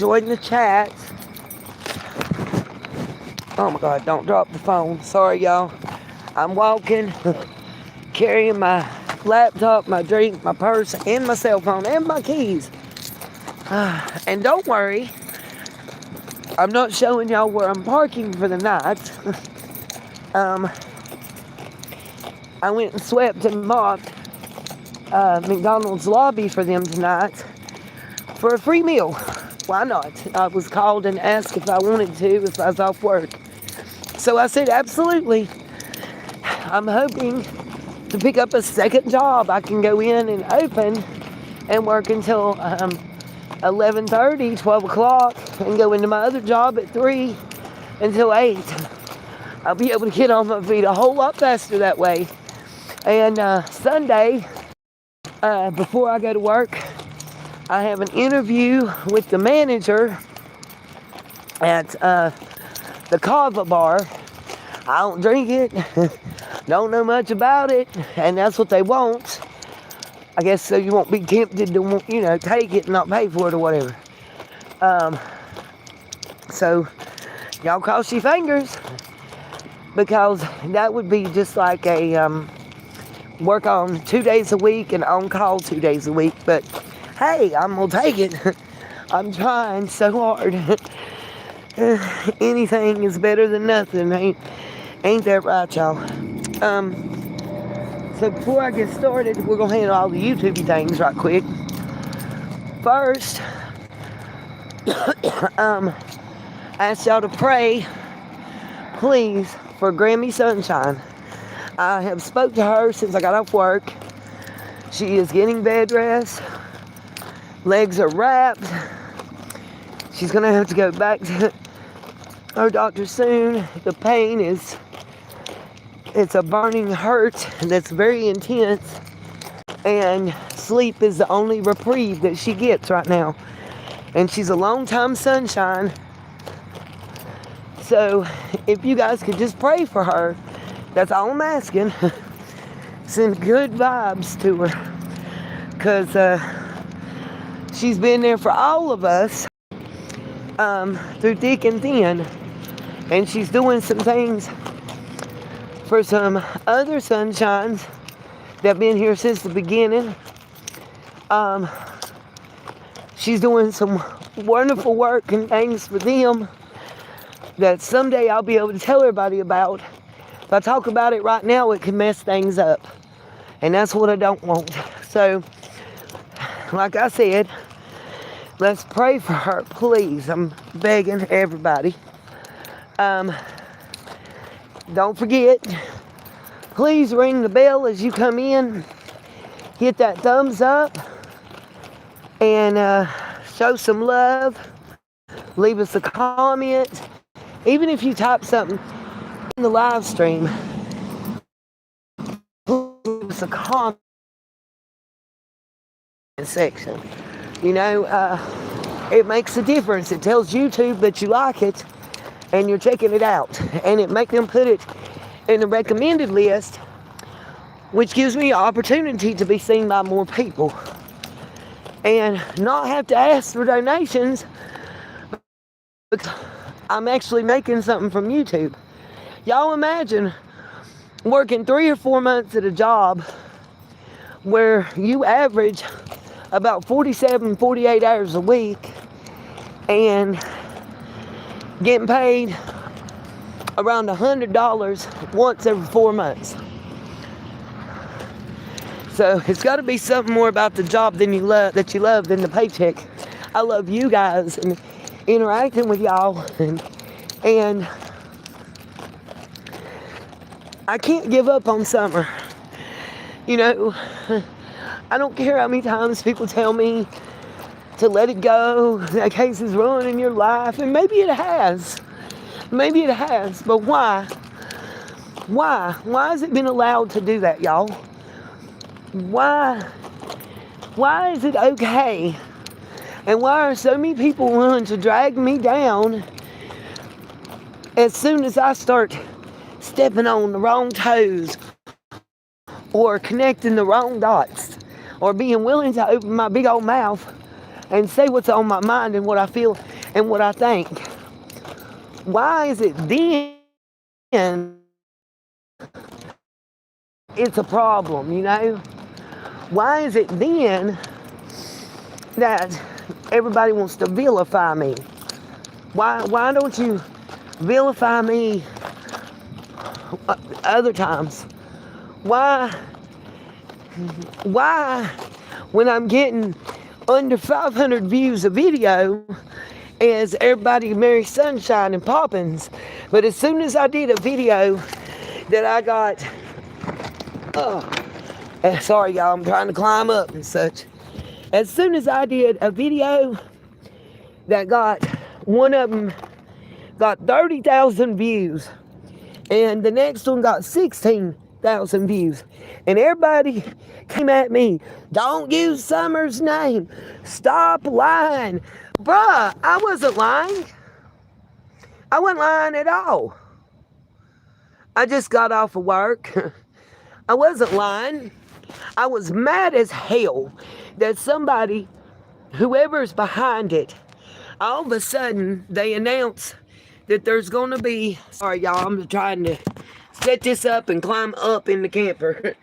join the chat. Oh my God, don't drop the phone. Sorry, y'all. I'm walking, carrying my laptop, my drink, my purse, and my cell phone, and my keys. And don't worry, I'm not showing y'all where I'm parking for the night. I went and swept and mopped McDonald's lobby for them tonight for a free meal. Why not? I was called and asked if I wanted to, if I was off work. So I said, absolutely. I'm hoping to pick up a second job. I can go in and open and work until 11:30, 12 o'clock, and go into my other job at 3 until 8. I'll be able to get on my feet a whole lot faster that way. And Sunday, before I go to work, I have an interview with the manager at the Kava bar. I don't drink it, don't know much about it, and that's what they want. I guess so you won't be tempted to, take it and not pay for it or whatever. So y'all cross your fingers, because that would be just like a work on 2 days a week and on call 2 days a week. But hey, I'm gonna take it. I'm trying so hard. Anything is better than nothing. Ain't that right, y'all? So before I get started, we're gonna handle all the YouTube things right quick. First, ask y'all to pray, please, for Grammy Sunshine. I have spoke to her since I got off work. She is getting bed rest. Legs are wrapped. She's gonna have to go back to her doctor soon. The pain it's a burning hurt that's very intense, and sleep is the only reprieve that she gets right now. And she's a long-time sunshine. So if you guys could just pray for her, that's all I'm asking. Send good vibes to her, because she's been there for all of us through thick and thin, and she's doing some things for some other sunshines that have been here since the beginning. She's doing some wonderful work and things for them that someday I'll be able to tell everybody about. If I talk about it right now, it can mess things up, and that's what I don't want. So, like I said, let's pray for her, please. I'm begging everybody. Don't forget, please ring the bell as you come in. Hit that thumbs up and show some love. Leave us a comment. Even if you type something in the live stream, leave us a comment section. It makes a difference. It tells YouTube that you like it and you're checking it out, and it makes them put it in the recommended list, which gives me an opportunity to be seen by more people and not have to ask for donations, because I'm actually making something from YouTube. Y'all imagine working 3 or 4 months at a job where you average about 47, 48 hours a week and getting paid around $100 once every 4 months. So it's got to be something more about the job that you love than the paycheck. I love you guys and interacting with y'all, and I can't give up on summer. I don't care how many times people tell me to let it go, that case is ruining your life, and maybe it has, but why has it been allowed to do that, y'all? Why is it okay, and why are so many people willing to drag me down as soon as I start stepping on the wrong toes or connecting the wrong dots or being willing to open my big old mouth and say what's on my mind and what I feel and what I think. Why is it then it's a problem, you know? Why is it then that everybody wants to vilify me? Why don't you vilify me other times? Why when I'm getting under 500 views a video is everybody Mary Sunshine and Poppins, but as soon as I did a video that I got sorry y'all, I'm trying to climb up and such. As soon as I did a video that got, one of them got 30,000 views and the next one got 16,000 views, and everybody came at me, don't use Summer's name, stop lying. Bruh, I wasn't lying. I wasn't lying at all. I just got off of work. I wasn't lying. I was mad as hell that somebody, whoever's behind it, all of a sudden they announce that there's going to be, sorry y'all, I'm trying to set this up and climb up in the camper.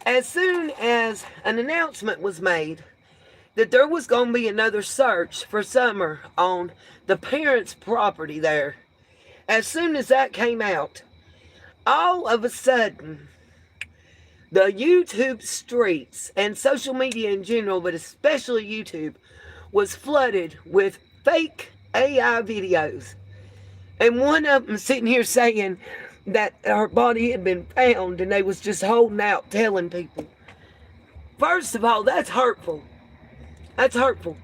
As soon as an announcement was made that there was going to be another search for Summer on the parents' property there, as soon as that came out, all of a sudden, the YouTube streets and social media in general, but especially YouTube, was flooded with fake AI videos. And one of them sitting here saying that her body had been found and they was just holding out telling people. First of all, that's hurtful. That's hurtful.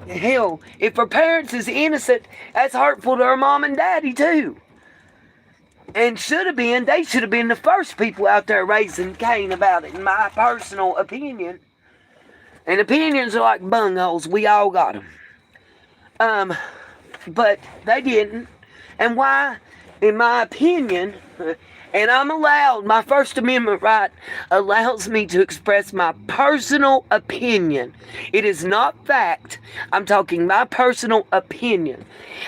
Hell, if her parents is innocent, that's hurtful to her mom and daddy too. And they should have been the first people out there raising Cain about it, in my personal opinion. And opinions are like bungholes, we all got them. But they didn't. And why? In my opinion, and I'm allowed, my First Amendment right allows me to express my personal opinion. It is not fact. I'm talking my personal opinion.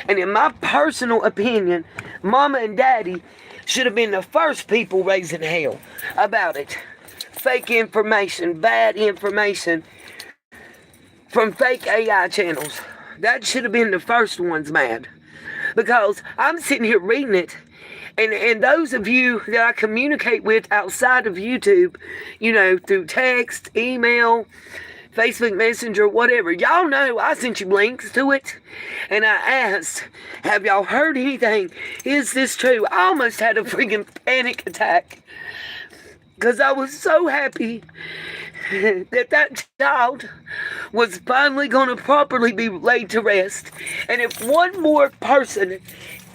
And in my personal opinion, Mama and Daddy should have been the first people raising hell about it. Fake information, bad information from fake AI channels. That should have been the first ones mad. Because I'm sitting here reading it, and those of you that I communicate with outside of YouTube, you know, through text, email, Facebook Messenger, whatever, y'all know I sent you links to it, and I asked, have y'all heard anything? Is this true? I almost had a freaking panic attack because I was so happy that child was finally going to properly be laid to rest. And if one more person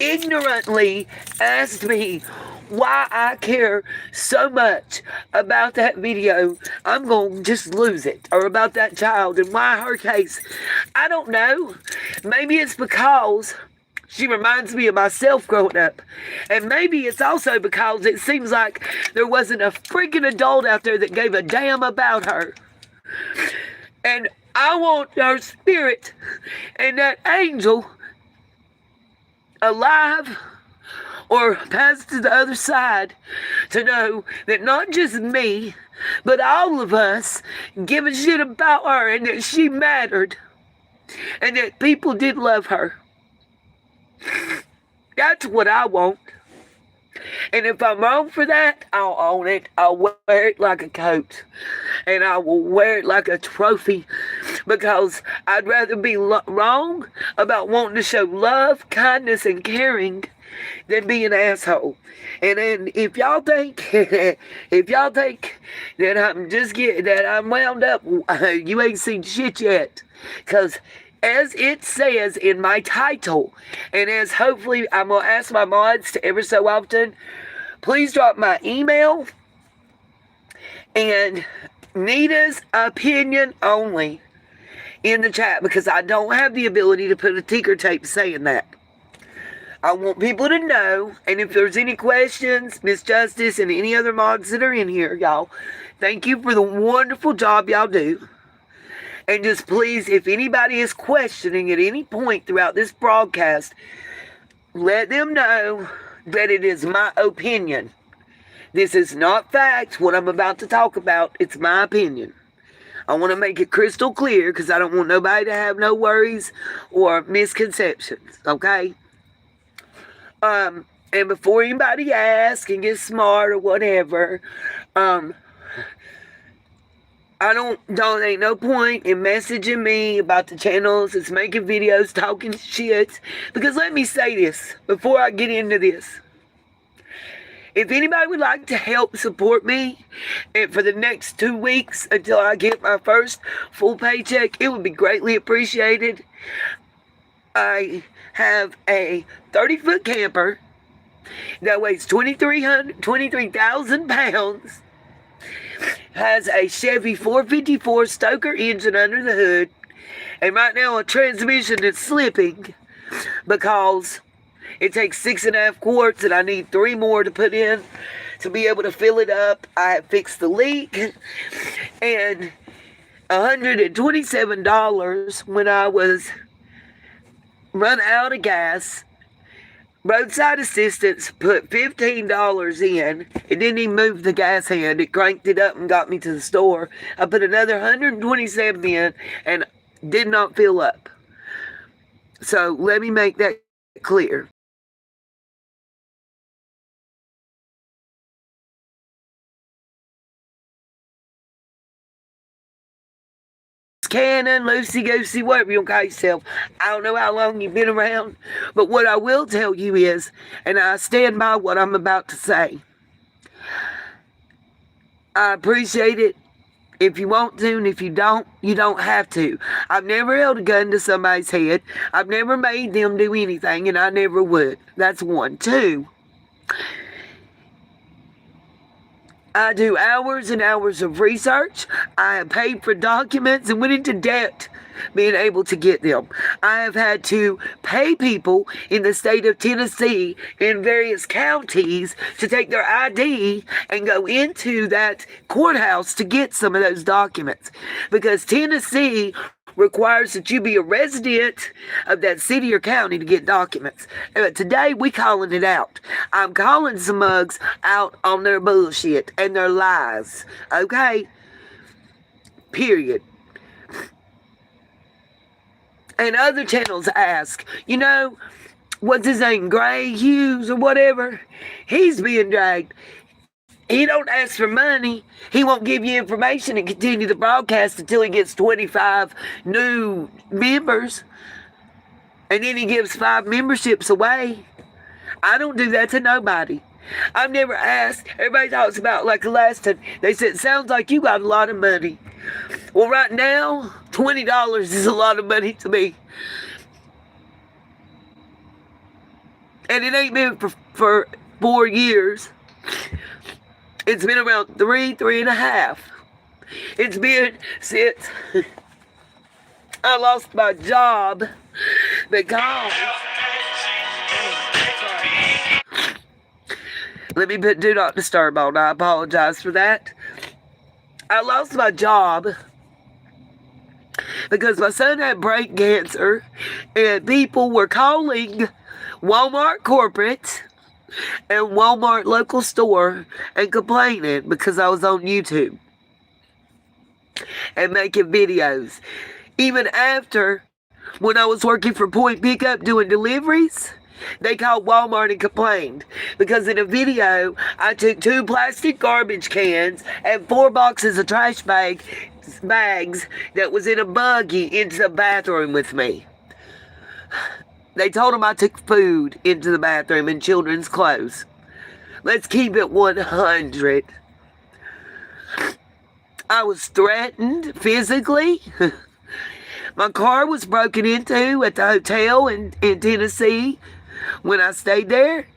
ignorantly asked me why I care so much about that video, I'm going to just lose it. Or about that child and why her case, I don't know. Maybe it's because she reminds me of myself growing up. And maybe it's also because it seems like there wasn't a freaking adult out there that gave a damn about her. And I want her spirit and that angel alive or passed to the other side to know that not just me, but all of us give a shit about her and that she mattered and that people did love her. That's what I want. And if I'm wrong for that, I'll own it. I'll wear it like a coat. And I will wear it like a trophy. Because I'd rather be wrong about wanting to show love, kindness, and caring than be an asshole. And then if y'all think that I'm wound up, you ain't seen shit yet. Because as it says in my title, and as hopefully I'm going to ask my mods to ever so often, please drop my email and Nita's opinion only in the chat, because I don't have the ability to put a ticker tape saying that. I want people to know, and if there's any questions, Miss Justice and any other mods that are in here, y'all, thank you for the wonderful job y'all do. And just please, if anybody is questioning at any point throughout this broadcast, let them know that it is my opinion. This is not fact, what I'm about to talk about. It's my opinion. I want to make it crystal clear because I don't want nobody to have no worries or misconceptions, okay? And before anybody asks and gets smart or whatever, ain't no point in messaging me about the channels that's making videos talking shit. Because let me say this before I get into this. If anybody would like to help support me and for the next 2 weeks until I get my first full paycheck, it would be greatly appreciated. I have a 30-foot camper that weighs 23,000 pounds, has a Chevy 454 Stoker engine under the hood, and right now a transmission that's slipping because it takes 6.5 quarts and I need 3 more to put in to be able to fill it up. I have fixed the leak, and $127 when I was run out of gas. Roadside assistance put $15 in. It didn't even move the gas hand. It cranked it up and got me to the store. I put another $127 in and did not fill up. So let me make that clear. Cannon, loosey-goosey, whatever you call yourself. I don't know how long you've been around, but what I will tell you is, and I stand by what I'm about to say, I appreciate it if you want to, and if you don't have to. I've never held a gun to somebody's head. I've never made them do anything, and I never would. That's one. 2, I do hours and hours of research. I have paid for documents and went into debt being able to get them. I have had to pay people in the state of Tennessee in various counties to take their ID and go into that courthouse to get some of those documents. Because Tennessee requires that you be a resident of that city or county to get documents. But today we calling it out. I'm calling some mugs out on their bullshit and their lies. Okay? Period. And other channels ask, what's his name, Gray Hughes or whatever? He's being dragged. He don't ask for money. He won't give you information and continue the broadcast until he gets 25 new members. And then he gives 5 memberships away. I don't do that to nobody. I've never asked. Everybody talks about, like the last time, they said, sounds like you got a lot of money. Well, right now, $20 is a lot of money to me. And it ain't been for 4 years. It's been around 3.5. It's been since I lost my job because... Let me put do not disturb on. I apologize for that. I lost my job because my son had brain cancer and people were calling Walmart corporate and Walmart local store and complaining because I was on YouTube and making videos. Even after, when I was working for Point Pickup doing deliveries, they called Walmart and complained because in a video I took 2 plastic garbage cans and 4 boxes of trash bags that was in a buggy into the bathroom with me. They told them I took food into the bathroom and children's clothes. Let's keep it 100. I was threatened physically. My car was broken into at the hotel in Tennessee when I stayed there.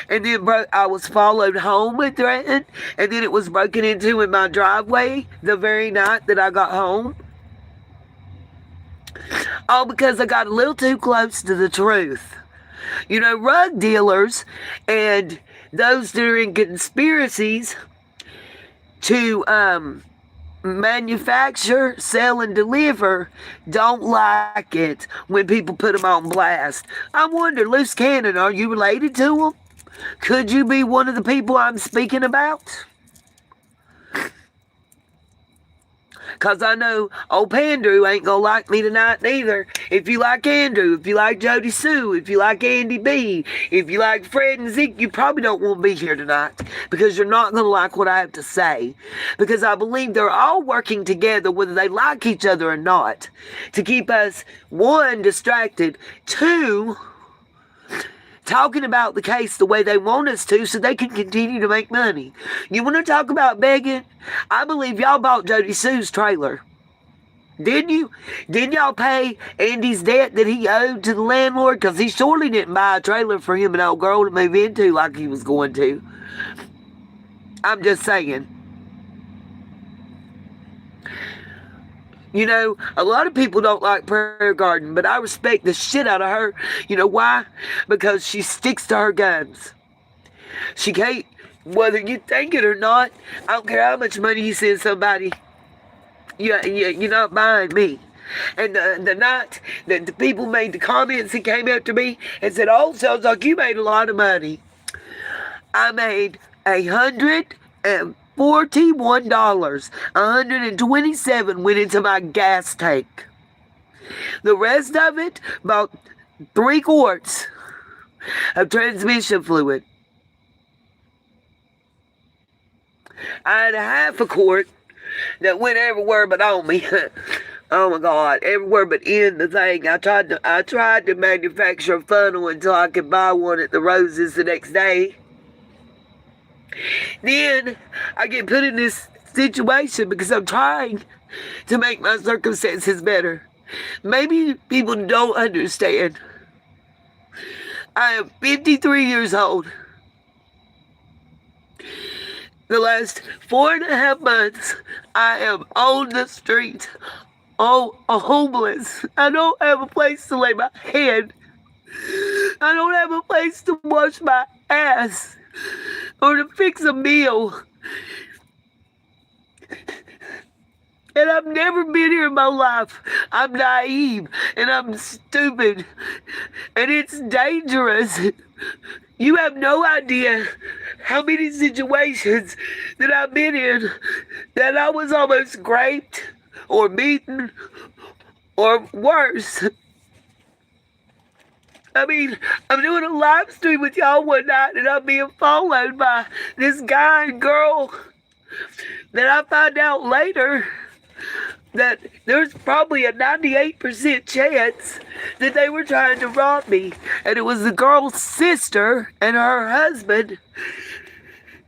And then I was followed home and threatened. And then it was broken into in my driveway the very night that I got home. All because I got a little too close to the truth. Drug dealers and those that are in conspiracies to manufacture, sell, and deliver don't like it when people put them on blast. I wonder, loose cannon, are you related to them? Could you be one of the people I'm speaking about? Because I know old Pandrew ain't going to like me tonight neither. If you like Andrew, if you like Jody Sue, if you like Andy B, if you like Fred and Zeke, you probably don't want to be here tonight because you're not going to like what I have to say. Because I believe they're all working together, whether they like each other or not, to keep us, one, distracted, two, talking about the case the way they want us to so they can continue to make money. You want to talk about begging? I believe y'all bought Jody Sue's trailer. Didn't you? Didn't y'all pay Andy's debt that he owed to the landlord? Because he surely didn't buy a trailer for him and old girl to move into like he was going to. I'm just saying. You know, a lot of people don't like Prayer Garden, but I respect the shit out of her. You know why? Because she sticks to her guns. She can't, whether you think it or not, I don't care how much money you send somebody, you're not buying me. And the night that the people made the comments and came up to me and said, "Oh, sounds like you made a lot of money." I made $141. $127 went into my gas tank. The rest of it, about 3 quarts of transmission fluid. I had a half a quart that went everywhere but on me. Oh my God, everywhere but in the thing. I tried to manufacture a funnel until I could buy one at the Roses the next day. Then I get put in this situation because I'm trying to make my circumstances better. Maybe people don't understand. I am 53 years old. The last 4.5 months, I am on the street. Oh, homeless. I don't have a place to lay my head. I don't have a place to wash my ass or to fix a meal. And I've never been here in my life. I'm naive and I'm stupid. And it's dangerous. You have no idea how many situations that I've been in that I was almost raped or beaten or worse. I mean, I'm doing a live stream with y'all one night and I'm being followed by this guy and girl that I find out later that there's probably a 98% chance that they were trying to rob me. And it was the girl's sister and her husband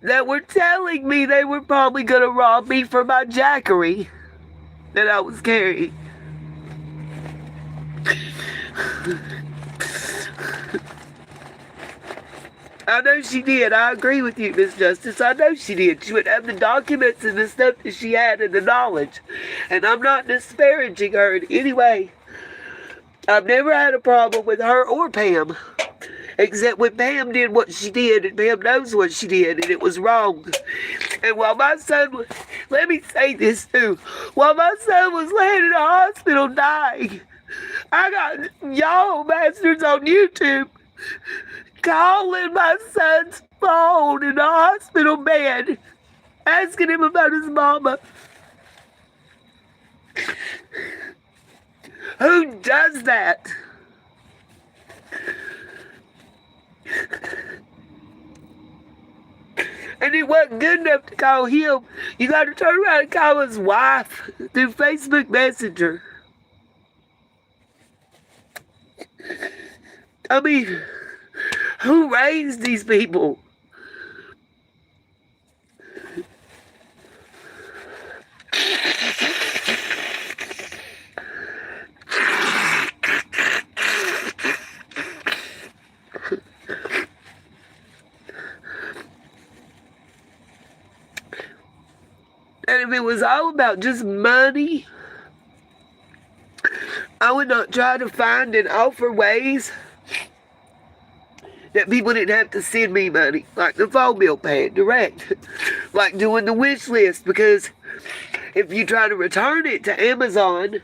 that were telling me they were probably going to rob me for my jackery that I was carrying. I know she did. I agree with you, Miss Justice. I know she did. She would have the documents and the stuff that she had and the knowledge. And I'm not disparaging her in any way. I've never had a problem with her or Pam. Except when Pam did what she did, and Pam knows what she did, and it was wrong. And while my son was, let me say this too, while my son was laying in the hospital dying, I got y'all bastards on YouTube calling my son's phone in the hospital bed, asking him about his mama. Who does that? And it wasn't good enough to call him. You got to turn around and call his wife through Facebook Messenger. I mean, who raised these people? And if it was all about just money, I would not try to find and offer ways that people didn't have to send me money, like the phone bill paying direct, like doing the wish list, because if you try to return it to Amazon,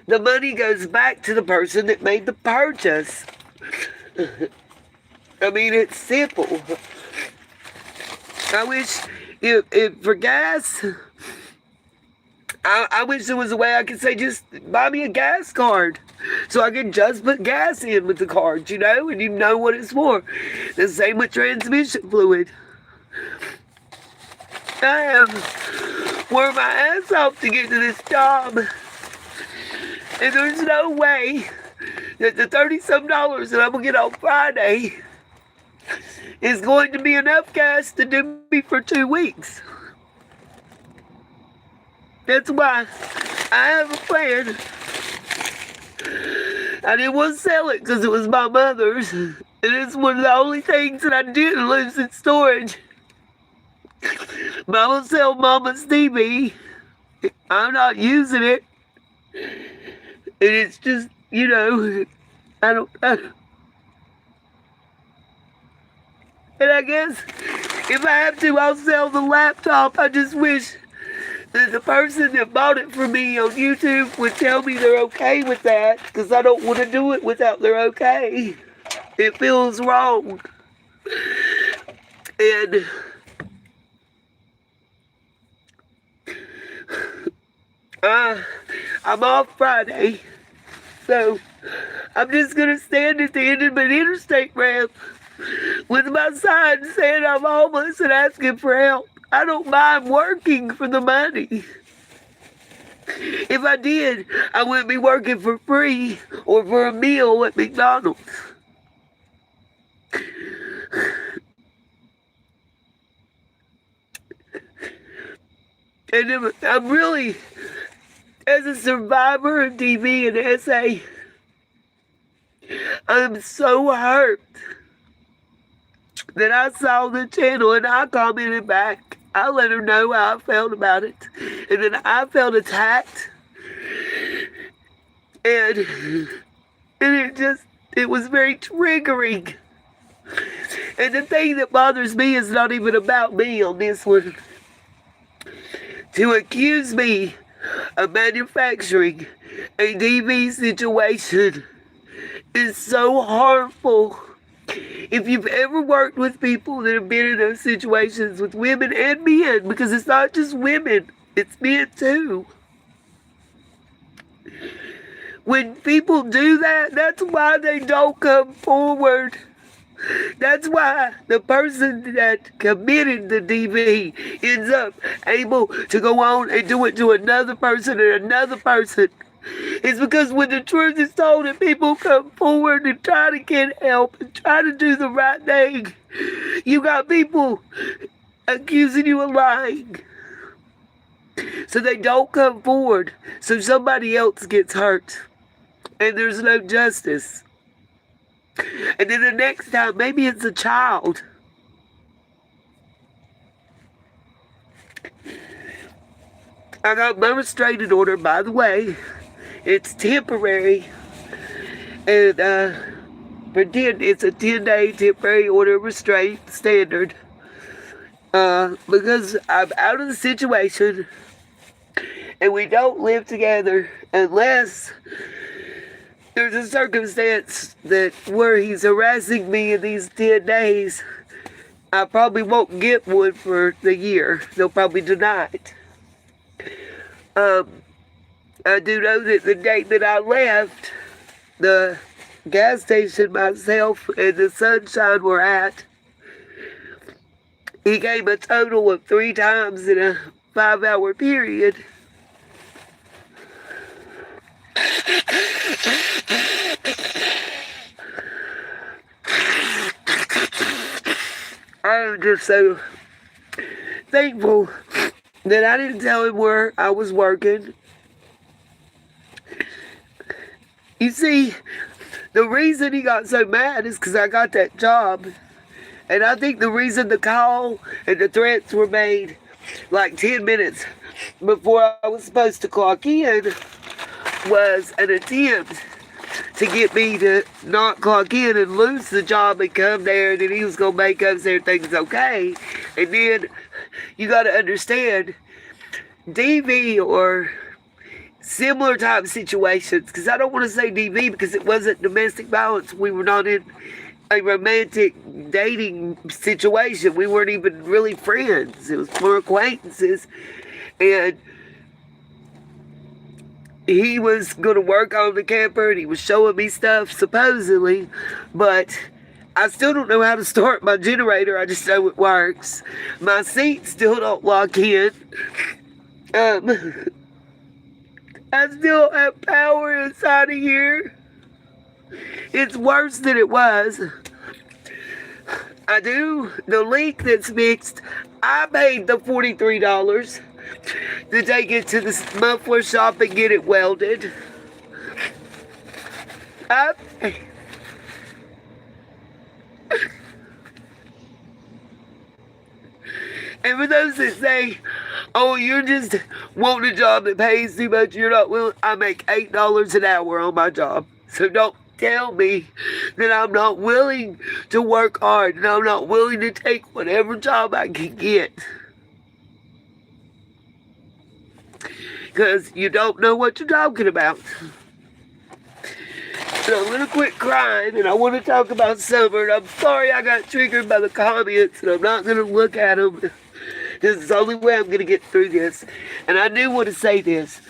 the money goes back to the person that made the purchase. I mean, it's simple. I wish if for gas, I wish there was a way I could say, just buy me a gas card. So I can just put gas in with the card, and you know what it's for. The same with transmission fluid. I have worked my ass off to get to this job. And there's no way that the $30-some that I'm going to get on Friday is going to be enough gas to do me for 2 weeks. That's why I have a plan. I didn't want to sell it because it was my mother's. And it's one of the only things that I didn't lose in storage. But I'm going to sell Mama's TV. I'm not using it. And it's just, I don't know. And I guess if I have to, I'll sell the laptop. I just wish that the person that bought it for me on YouTube would tell me they're okay with that, because I don't want to do it without they're okay. It feels wrong. And I'm off Friday, so I'm just going to stand at the end of an interstate ramp with my sign saying I'm homeless and asking for help. I don't mind working for the money. If I did, I wouldn't be working for free or for a meal at McDonald's. And I'm really, as a survivor of TV and SA, I'm so hurt that I saw the channel and I commented back. I let her know how I felt about it. And then I felt attacked. And it was very triggering. And the thing that bothers me is not even about me on this one. To accuse me of manufacturing a DV situation is so harmful. If you've ever worked with people that have been in those situations with women and men, because it's not just women, it's men too. When people do that, that's why they don't come forward. That's why the person that committed the DV ends up able to go on and do it to another person and another person. It's because when the truth is told and people come forward and try to get help and try to do the right thing, you got people accusing you of lying. So they don't come forward, so somebody else gets hurt. And there's no justice. And then the next time, maybe it's a child. I got my restraining order, by the way. It's temporary. And it's a 10-day temporary order of restraint standard. Because I'm out of the situation. And we don't live together unless there's a circumstance that where he's harassing me in these 10 days. I probably won't get one for the year. They'll probably deny it. I do know that the date that I left the gas station myself and the Sunshine were at, he came a total of 3 times in a 5-hour period. I am just so thankful that I didn't tell him where I was working. You see, the reason he got so mad is because I got that job. And I think the reason the call and the threats were made like 10 minutes before I was supposed to clock in was an attempt to get me to not clock in and lose the job and come there, and then he was going to make up so everything's okay. And then you got to understand, DV or similar type situations, because I don't want to say DV because it wasn't domestic violence. We were not in a romantic dating situation. We weren't even really friends. It was more acquaintances. And he was going to work on the camper and he was showing me stuff, supposedly. But I still don't know how to start my generator. I just know it works. My seats still don't lock in. I still have power inside of here. It's worse than it was. I do. The link that's fixed, I paid the $43 to take it to the muffler shop and get it welded. And for those that say, oh, you're just wanting a job that pays too much, you're not willing, I make $8 an hour on my job. So don't tell me that I'm not willing to work hard and I'm not willing to take whatever job I can get. Because you don't know what you're talking about. So I'm going to quit crying and I want to talk about summer. And I'm sorry I got triggered by the comments and I'm not going to look at them. This is the only way I'm going to get through this. And I do want to say this.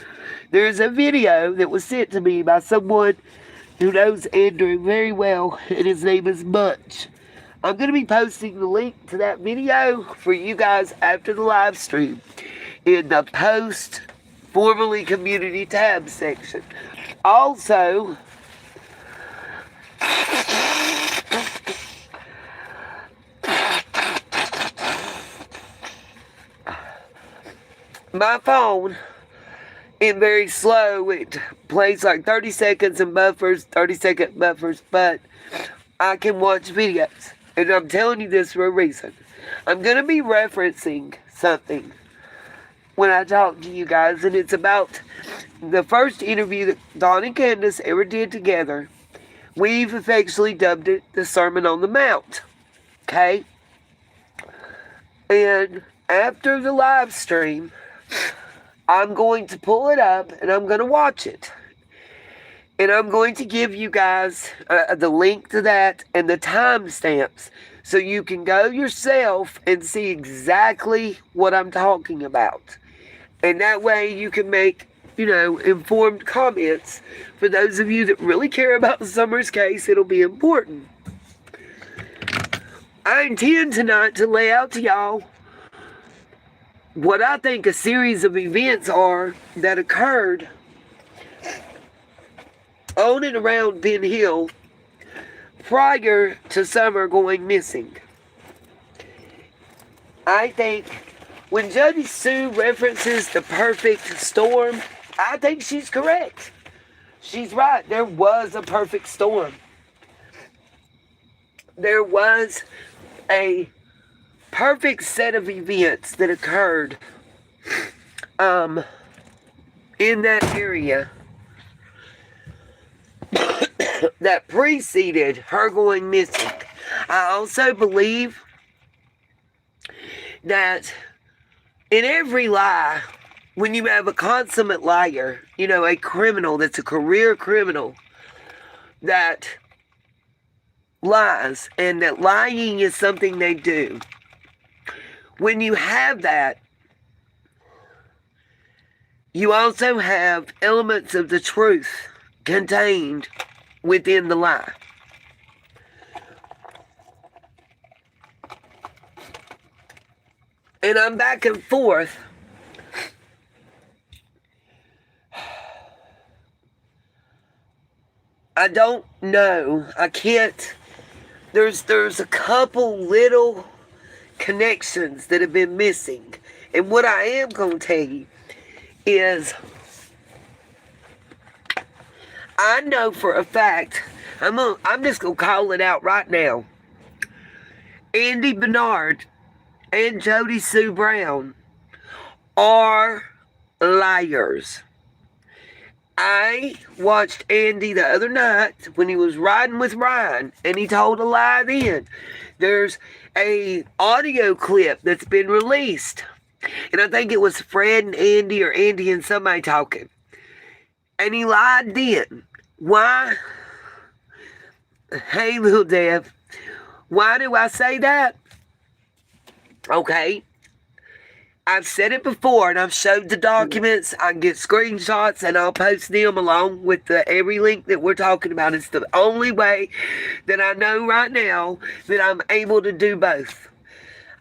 There's a video that was sent to me by someone who knows Andrew very well, and his name is Butch. I'm going to be posting the link to that video for you guys after the live stream in the post formerly community tab section. Also, my phone is very slow. It plays like 30 seconds and buffers, 30-second buffers, but I can watch videos. And I'm telling you this for a reason. I'm going to be referencing something when I talk to you guys, and it's about the first interview that Dawn and Candace ever did together. We've affectionately dubbed it the Sermon on the Mount. Okay? And after the live stream, I'm going to pull it up and I'm going to watch it. And I'm going to give you guys the link to that and the timestamps so you can go yourself and see exactly what I'm talking about. And that way you can make, informed comments. For those of you that really care about Summer's case, it'll be important. I intend tonight to lay out to y'all what I think a series of events are that occurred on and around Ben Hill prior to Summer going missing. I think when Jody Sue references the perfect storm, I think she's correct. She's right. There was a perfect storm. There was a perfect set of events that occurred in that area that preceded her going missing. I also believe that in every lie, when you have a consummate liar, a criminal that's a career criminal that lies, and that lying is something they do. When you have that, you also have elements of the truth contained within the lie. And I'm back and forth. I don't know. I can't. There's a couple little connections that have been missing. And what I am going to tell you is, I know for a fact, I'm just going to call it out right now. Andy Bernard and Jody Sue Brown are liars. I watched Andy the other night when he was riding with Ryan, and he told a lie then. There's a audio clip that's been released And I think it was Fred and Andy or Andy and somebody talking. And he lied then. Why? Hey, little Dev. Why do I say that? Okay. I've said it before, and I've showed the documents. I can get screenshots, and I'll post them along with every link that we're talking about. It's the only way that I know right now that I'm able to do both.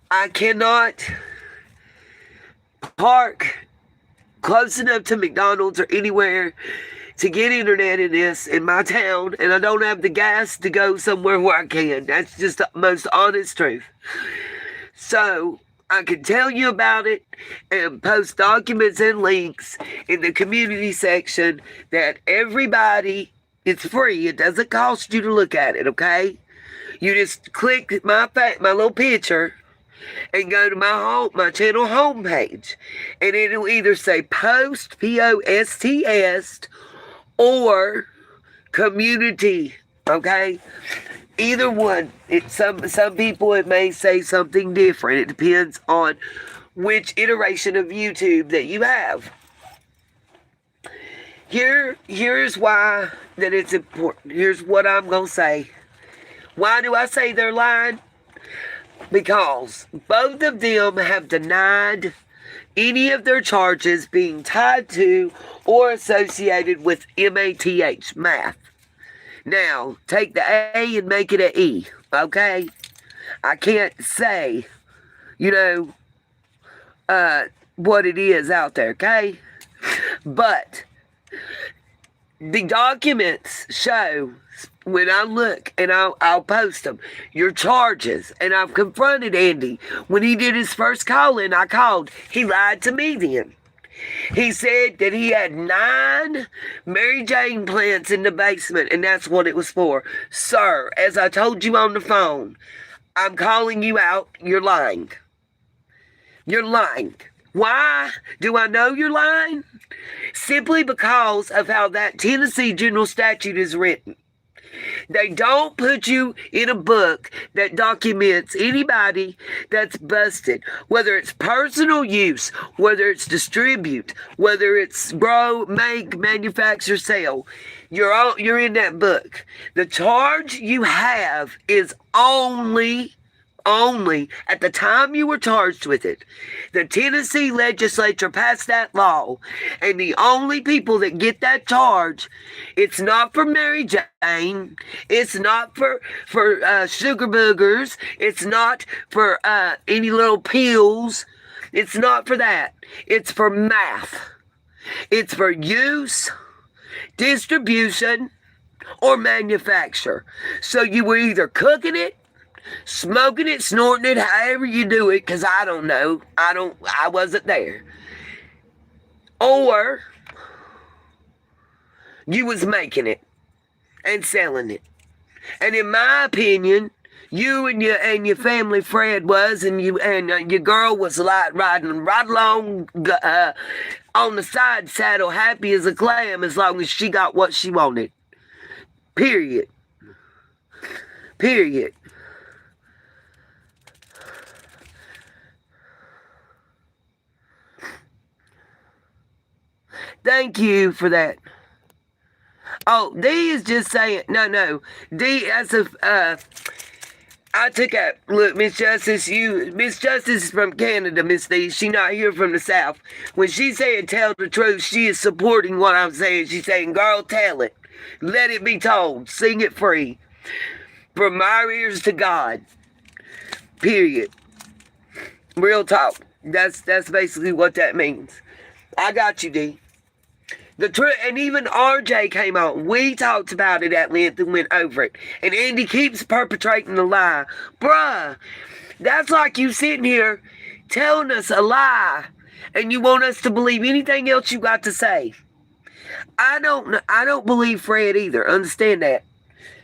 I cannot park close enough to McDonald's or anywhere to get internet in my town, and I don't have the gas to go somewhere where I can. That's just the most honest truth. So I can tell you about it and post documents and links in the community section that everybody, it's free. It doesn't cost you to look at it, okay? You just click my little picture and go to my channel homepage, and it'll either say post, POSTS, or community, okay? Either one. Some people, it may say something different. It depends on which iteration of YouTube that you have. Here's why that it's important. Here's what I'm going to say. Why do I say they're lying? Because both of them have denied any of their charges being tied to or associated with math. Now, take the A and make it an E, okay? I can't say, what it is out there, okay? But the documents show, when I look, and I'll post them, your charges. And I've confronted Andy. When he did his first call-in, I called. He lied to me then. He said that he had 9 Mary Jane plants in the basement, and that's what it was for. Sir, as I told you on the phone, I'm calling you out. You're lying. You're lying. Why do I know you're lying? Simply because of how that Tennessee general statute is written. They don't put you in a book that documents anybody that's busted, whether it's personal use, whether it's distribute, whether it's grow, make, manufacture, sell. You're in that book. The charge you have is only at the time you were charged with it. The Tennessee legislature passed that law, and the only people that get that charge, it's not for Mary Jane, it's not for sugar boogers, it's not for any little pills, it's not for that. It's for math. It's for use, distribution, or manufacture. So you were either cooking it, smoking it, snorting it, however you do it, because I don't know. I wasn't there. Or you was making it and selling it. And in my opinion, you and your family, Fred, was, and your girl was riding right along on the side saddle, happy as a clam, as long as she got what she wanted. Period. Thank you for that. Oh, D is just saying, no. D, I took out, look, Miss Justice is from Canada, Miss D. She not here from the South. When she said tell the truth, she is supporting what I'm saying. She's saying, girl, tell it. Let it be told. Sing it free. From our ears to God. Period. Real talk. That's basically what that means. I got you, D. The truth, and even RJ came on. We talked about it at length and went over it. And Andy keeps perpetrating the lie. Bruh, that's like you sitting here telling us a lie, and you want us to believe anything else you got to say. I don't believe Fred either. Understand that.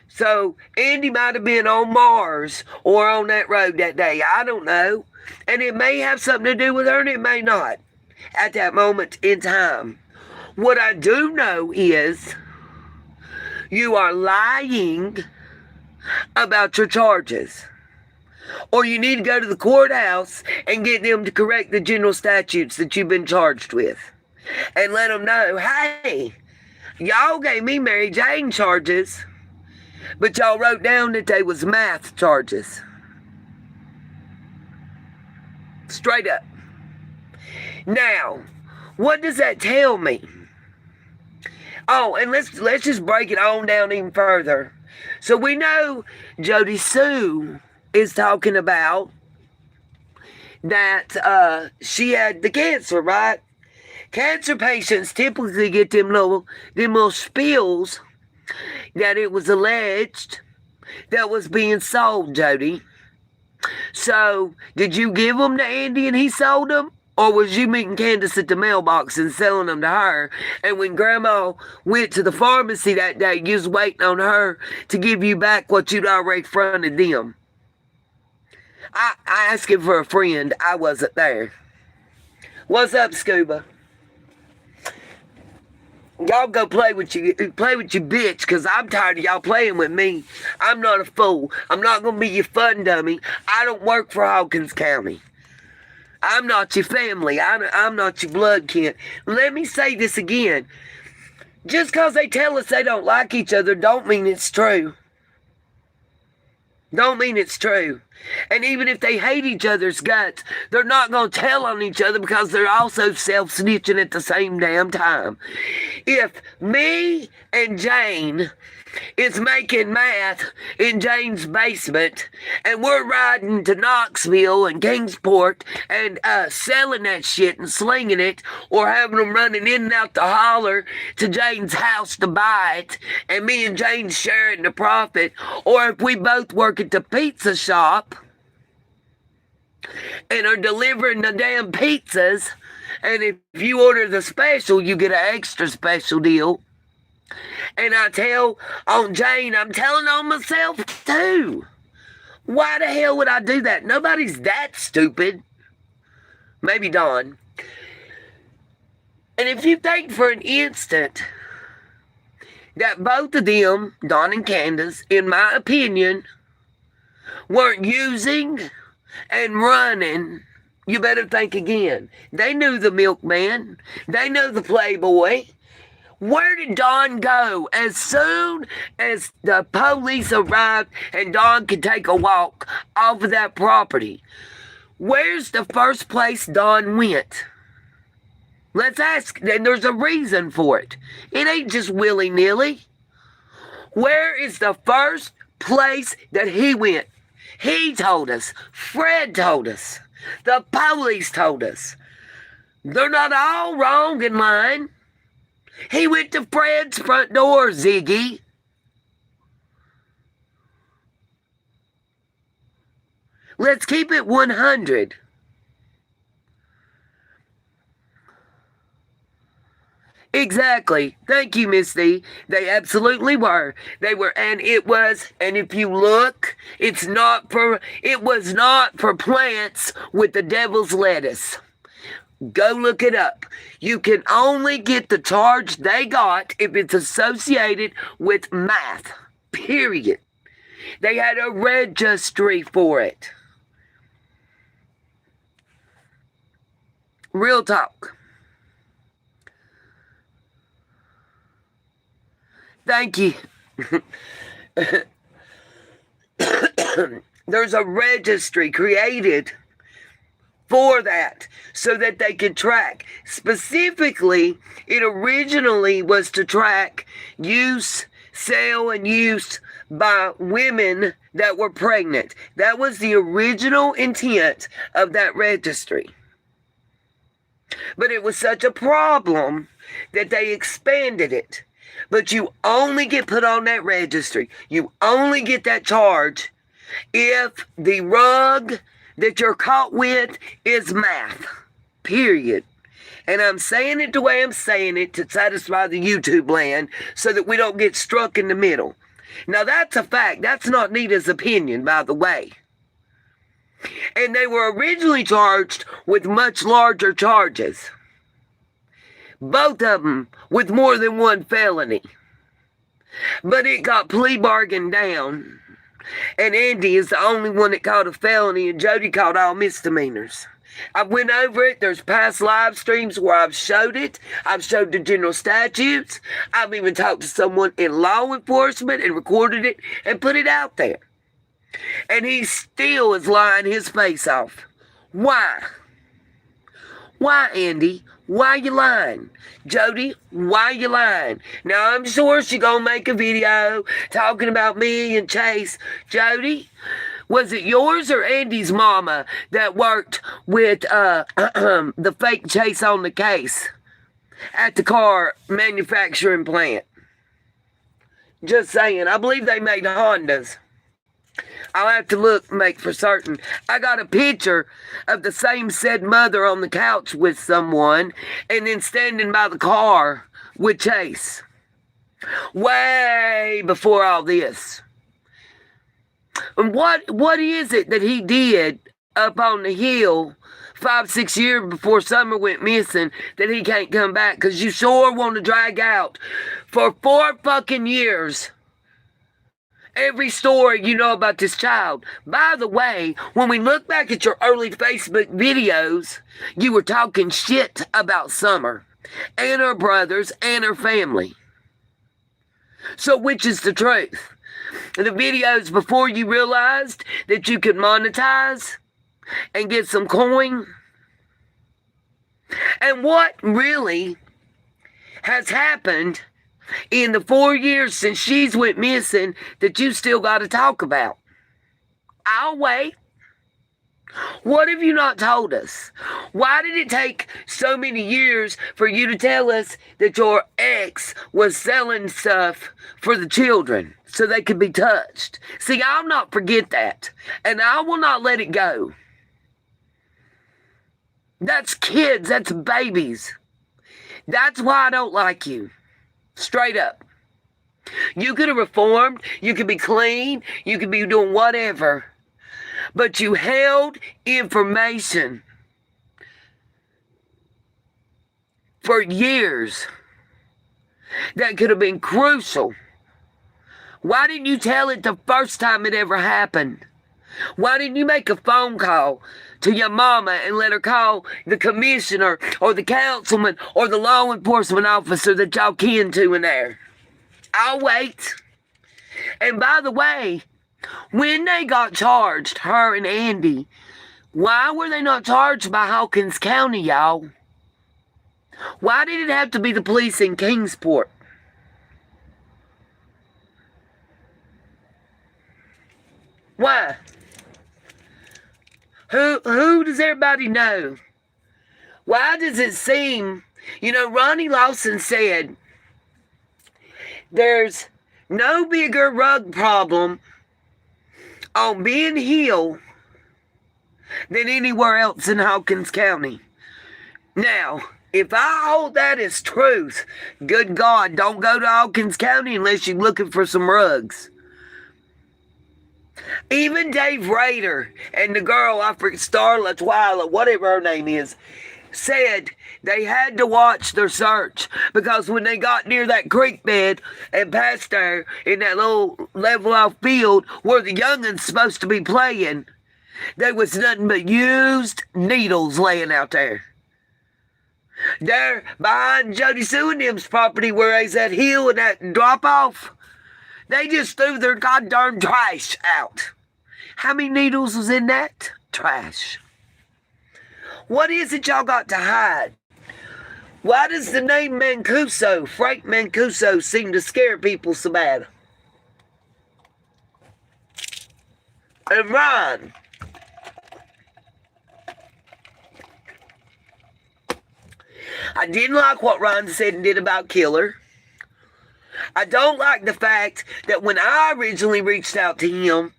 So Andy might have been on Mars or on that road that day. I don't know. And it may have something to do with her, and it may not at that moment in time. What I do know is you are lying about your charges. or you need to go to the courthouse and get them to correct the general statutes that you've been charged with. And let them know, hey, y'all gave me Mary Jane charges, but y'all wrote down that they was math charges. Straight up. Now, what does that tell me? Oh, and let's just break it on down even further. So we know Jody Sue is talking about that she had the cancer, right? Cancer patients typically get them little spills that it was alleged that was being sold, Jody. So, did you give them to Andy and he sold them? Or was you meeting Candace at the mailbox and selling them to her? And when Grandma went to the pharmacy that day, you was waiting on her to give you back what you'd already fronted them. I asked him for a friend. I wasn't there. What's up, Scuba? Y'all go play with your bitch, because I'm tired of y'all playing with me. I'm not a fool. I'm not going to be your fun dummy. I don't work for Hawkins County. I'm not your family. I'm not your blood kin. Let me say this again. Just because they tell us they don't like each other don't mean it's true. Don't mean it's true. And even if they hate each other's guts, they're not going to tell on each other because they're also self-snitching at the same damn time. If me and Jane is making math in Jane's basement and we're riding to Knoxville and Kingsport and selling that shit and slinging it, or having them running in and out the holler to Jane's house to buy it, and me and Jane sharing the profit, or if we both work at the pizza shop and are delivering the damn pizzas, and if you order the special, you get an extra special deal. And I tell on Jane, I'm telling on myself too. Why the hell would I do that? Nobody's that stupid. Maybe Dawn. And if you think for an instant that both of them, Dawn and Candace, in my opinion, weren't using and running, you better think again. They knew the milkman. They knew the playboy. Where did Dawn go as soon as the police arrived and Dawn could take a walk off of that property? Where's the first place Dawn went? Let's ask, and there's a reason for it. It ain't just willy-nilly. Where is the first place that he went? He told us. Fred told us. The police told us. They're not all wrong in line. He went to Fred's front door, Ziggy. Let's keep it 100. Exactly. Thank you, Miss D. They absolutely were. They were, and it was, and if you look, it was not for plants with the devil's lettuce. Go look it up. You can only get the charge they got if it's associated with math. Period. They had a registry for it. Real talk. Thank you. There's a registry created for that so that they could track. Specifically, it originally was to track sale and use by women that were pregnant. That was the original intent of that registry. But it was such a problem that they expanded it. But you only get put on that registry. You only get that charge if the rug that you're caught with is math. Period. And I'm saying it the way I'm saying it to satisfy the YouTube land so that we don't get struck in the middle. Now that's a fact. That's not Nita's opinion, by the way. And they were originally charged with much larger charges. Both of them with more than one felony. But it got plea bargained down And Andy is the only one that caught a felony, and Jody caught all misdemeanors. I went over it. There's past live streams where I've showed it. I've showed the general statutes. I've even talked to someone in law enforcement and recorded it and put it out there. And he still is lying his face off. Why? Why, Andy? Why you lying? Jody, why you lying? Now, I'm sure she's going to make a video talking about me and Chase. Jody, was it yours or Andy's mama that worked with the fake Chase on the case at the car manufacturing plant? Just saying. I believe they made Hondas. I'll have to look, make for certain. I got a picture of the same said mother on the couch with someone and then standing by the car with Chase. Way before all this. And what is it that he did up on the hill 5-6 years before Summer went missing that he can't come back? Because you sure want to drag out for 4 fucking years every story you know about this child. By the way, when we look back at your early Facebook videos, you were talking shit about Summer and her brothers and her family. So which is the truth? The videos before you realized that you could monetize and get some coin? And what really has happened in the 4 years since she's went missing that you still got to talk about? I'll wait. What have you not told us? Why did it take so many years for you to tell us that your ex was selling stuff for the children so they could be touched? See, I'll not forget that, and I will not let it go. That's kids. That's babies. That's why I don't like you. Straight up. You could have reformed. You could be clean. You could be doing whatever. But you held information for years that could have been crucial. Why didn't you tell it the first time it ever happened? Why didn't you make a phone call to your mama and let her call the commissioner or the councilman or the law enforcement officer that y'all kin to in there? I'll wait. And by the way, when they got charged, her and Andy, why were they not charged by Hawkins County, y'all? Why did it have to be the police in Kingsport? Why? Who does everybody know? Why does it seem, Ronnie Lawson said, there's no bigger rug problem on Ben Hill than anywhere else in Hawkins County. Now, if I hold that as truth, good God, don't go to Hawkins County unless you're looking for some rugs. Even Dave Rader and the girl, I forget, Starla, Twyla, whatever her name is, said they had to watch their search because when they got near that creek bed and past there in that little level off field where the youngin's supposed to be playing, there was nothing but used needles laying out there. There behind Jody Sue and them's property where there's that hill and that drop off, they just threw their goddamn trash out. How many needles was in that trash? What is it y'all got to hide? Why does the name Mancuso, Frank Mancuso, seem to scare people so bad? And Ron, I didn't like what Ron said and did about Killer. I don't like the fact that when I originally reached out to him,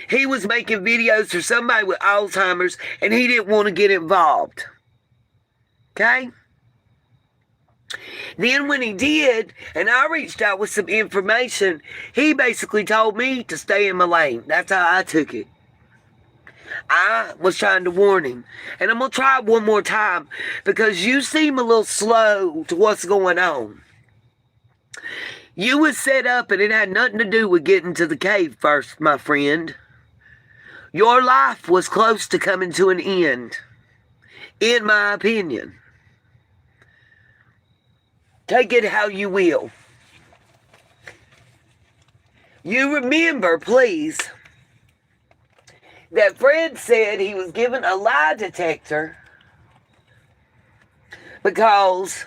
he was making videos for somebody with Alzheimer's and he didn't want to get involved. Okay? Then when he did, and I reached out with some information, he basically told me to stay in my lane. That's how I took it. I was trying to warn him. And I'm going to try one more time because you seem a little slow to what's going on. You was set up and it had nothing to do with getting to the cave first, my friend. Your life was close to coming to an end, in my opinion. Take it how you will. You remember, please, that Fred said he was given a lie detector because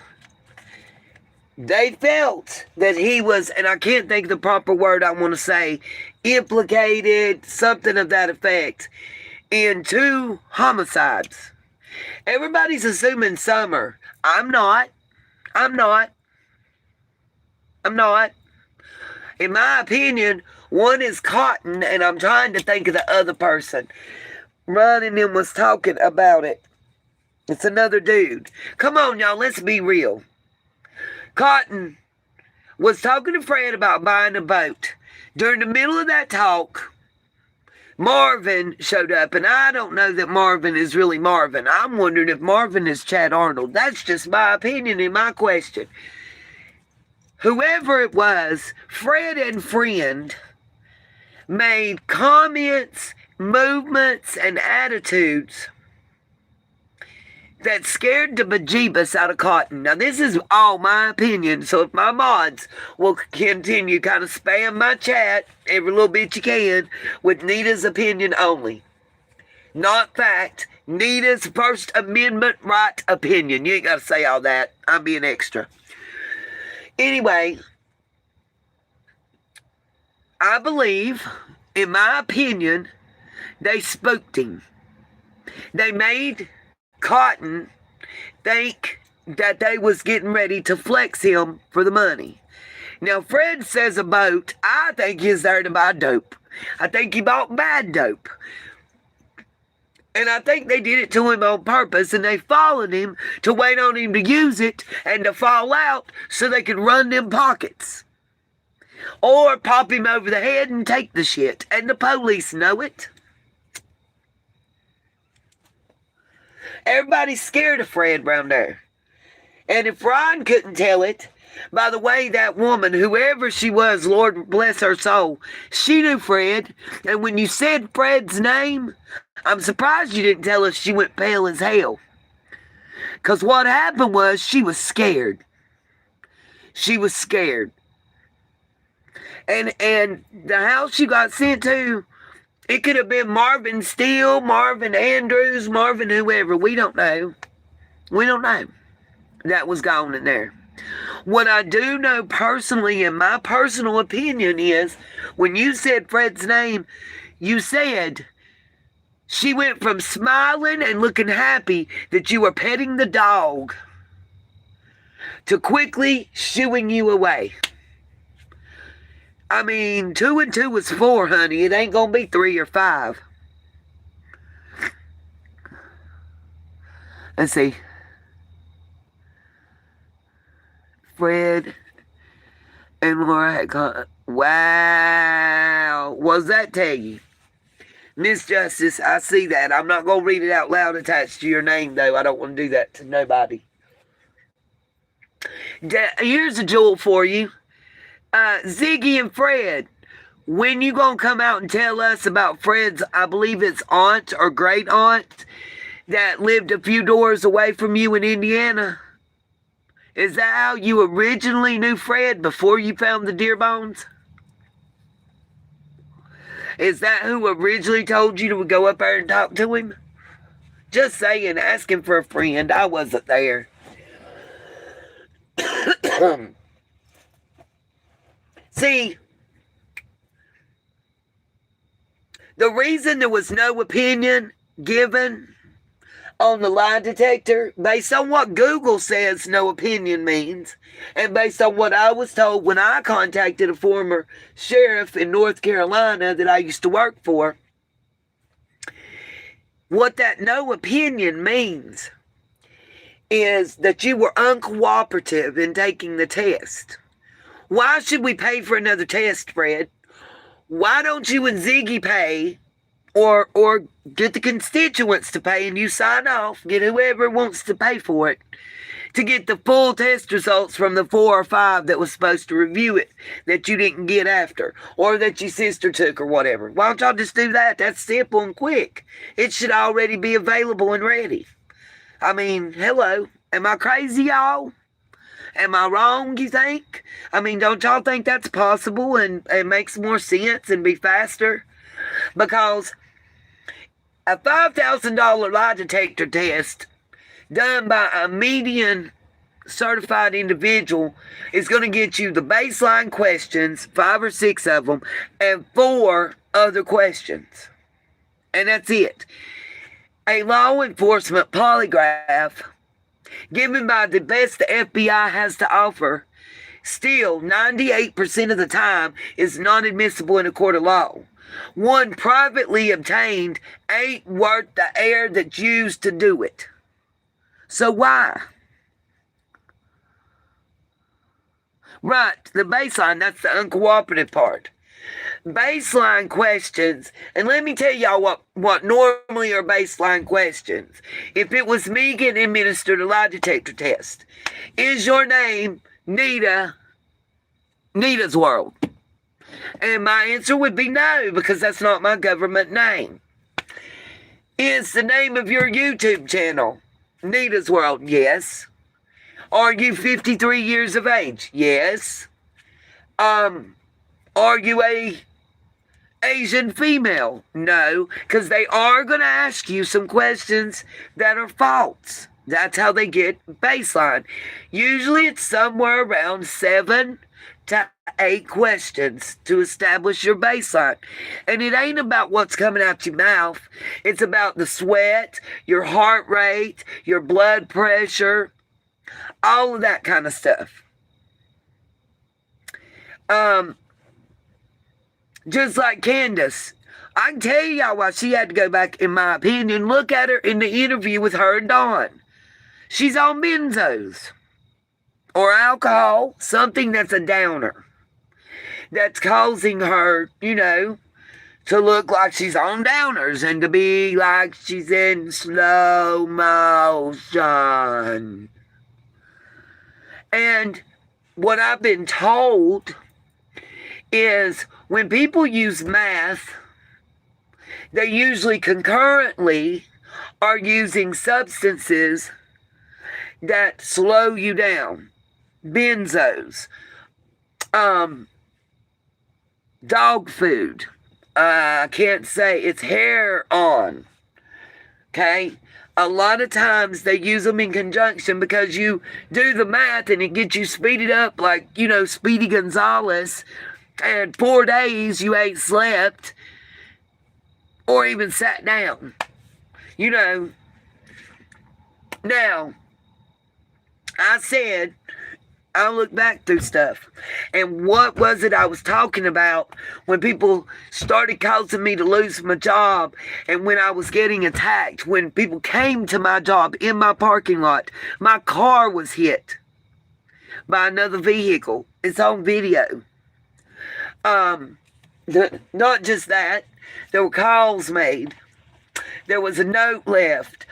they felt that he was, and I can't think of the proper word I want to say, implicated, something of that effect, in 2 homicides. Everybody's assuming Summer. I'm not. In my opinion, one is Cotton, and I'm trying to think of the other person. Ron and them was talking about it. It's another dude. Come on, y'all, let's be real. Cotton was talking to Fred about buying a boat. During the middle of that talk, Marvin showed up, and I don't know that Marvin is really Marvin. I'm wondering if Marvin is Chad Arnold. That's just my opinion and my question. Whoever it was, Fred and Friend made comments, movements, and attitudes that scared the bejeebus out of Cotton. Now, this is all my opinion, so if my mods will continue kind of spam my chat every little bit you can with Nita's opinion only. Not fact. Nita's First Amendment right opinion. You ain't got to say all that. I'm being extra. Anyway, I believe, in my opinion, they spooked him. They made Cotton think that they was getting ready to flex him for the money. Now, Fred says a boat. I think he's there to buy dope. I think he bought bad dope. And I think they did it to him on purpose, and they followed him to wait on him to use it and to fall out so they could run them pockets. Or pop him over the head and take the shit. And the police know it. Everybody's scared of Fred around there. And if Ron couldn't tell it, by the way, that woman, whoever she was, Lord bless her soul, she knew Fred. And when you said Fred's name, I'm surprised you didn't tell us she went pale as hell. Because what happened was she was scared. She was scared. And the house she got sent to, it could have been Marvin Steele, Marvin Andrews, Marvin whoever. We don't know. We don't know. That was gone in there. What I do know personally, in my personal opinion, is when you said Fred's name, you said she went from smiling and looking happy that you were petting the dog to quickly shooing you away. I mean, 2 and 2 is 4, honey. It ain't gonna be 3 or 5. Let's see. Fred and Laura had gone. Wow. What does that tell you? Miss Justice, I see that. I'm not going to read it out loud attached to your name, though. I don't want to do that to nobody. Here's a jewel for you. Ziggy and Fred, when you going to come out and tell us about Fred's, I believe it's aunt or great aunt that lived a few doors away from you in Indiana? Is that how you originally knew Fred before you found the deer bones? Is that who originally told you to go up there and talk to him? Just saying, asking for a friend. I wasn't there. See, the reason there was no opinion given on the lie detector, based on what Google says no opinion means, and based on what I was told when I contacted a former sheriff in North Carolina that I used to work for, what that no opinion means is that you were uncooperative in taking the test. Why should we pay for another test, Fred? Why don't you and Ziggy pay, or get the constituents to pay and you sign off, get whoever wants to pay for it, to get the full test results from the 4 or 5 that was supposed to review it that you didn't get after, or that your sister took, or whatever. Why don't y'all just do that? That's simple and quick. It should already be available and ready. I mean, hello. Am I crazy, y'all? Am I wrong, you think? I mean, don't y'all think that's possible and makes more sense and be faster? Because a $5,000 lie detector test done by a median certified individual is going to get you the baseline questions, 5 or 6 of them, and 4 other questions. And that's it. A law enforcement polygraph given by the best the FBI has to offer still 98% of the time is not admissible in a court of law. One privately obtained ain't worth the air that's used to do it. So why? Right, the baseline, that's the uncooperative part. Baseline questions, and let me tell y'all what normally are baseline questions. If it was me getting administered a lie detector test, is your name Nita's World? And my answer would be no, because that's not my government name. Is the name of your YouTube channel Nita's World? Yes. Are you 53 years of age? Yes. Are you a Asian female? No, because they are going to ask you some questions that are false. That's how they get baseline. Usually it's somewhere around 7 to 8 questions to establish your baseline. And it ain't about what's coming out your mouth. It's about the sweat, your heart rate, your blood pressure, all of that kind of stuff. Just like Candace. I can tell y'all why she had to go back, in my opinion. Look at her in the interview with her and Dawn. She's on benzos. Or alcohol. Something that's a downer. That's causing her, to look like she's on downers. And to be like she's in slow motion. And what I've been told is when people use meth, they usually concurrently are using substances that slow you down. Benzos. Dog food. I can't say. It's hair on. Okay? A lot of times they use them in conjunction because you do the math and it gets you speeded up like, Speedy Gonzales. And 4 days you ain't slept or even sat down. Now, I said, I look back through stuff. And what was it I was talking about when people started causing me to lose my job and when I was getting attacked? When people came to my job in my parking lot, my car was hit by another vehicle. It's on video. Not just that, there were calls made. There was a note left.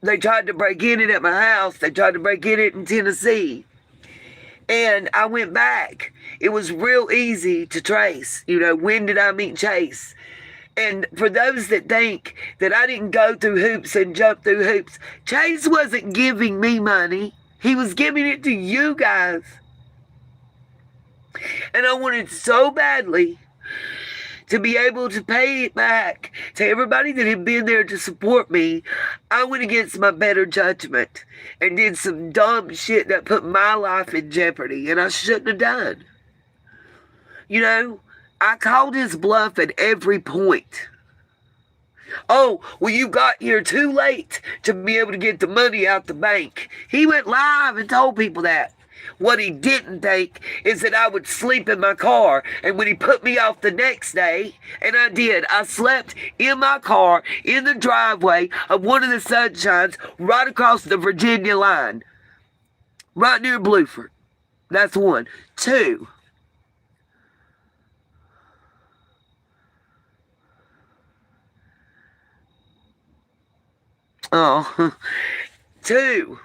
They tried to break in it at my house. They tried to break in it in Tennessee. And I went back. It was real easy to trace. When did I meet Chase? And for those that think that I didn't go through hoops and jump through hoops, Chase wasn't giving me money. He was giving it to you guys. And I wanted so badly to be able to pay it back to everybody that had been there to support me. I went against my better judgment and did some dumb shit that put my life in jeopardy, and I shouldn't have done. I called his bluff at every point. Oh, well, you got here too late to be able to get the money out the bank. He went live and told people that. What he didn't think is that I would sleep in my car. And when he put me off the next day, and I did, I slept in my car in the driveway of one of the Sunshines right across the Virginia line. Right near Blueford. That's 1. 2. Oh. 2.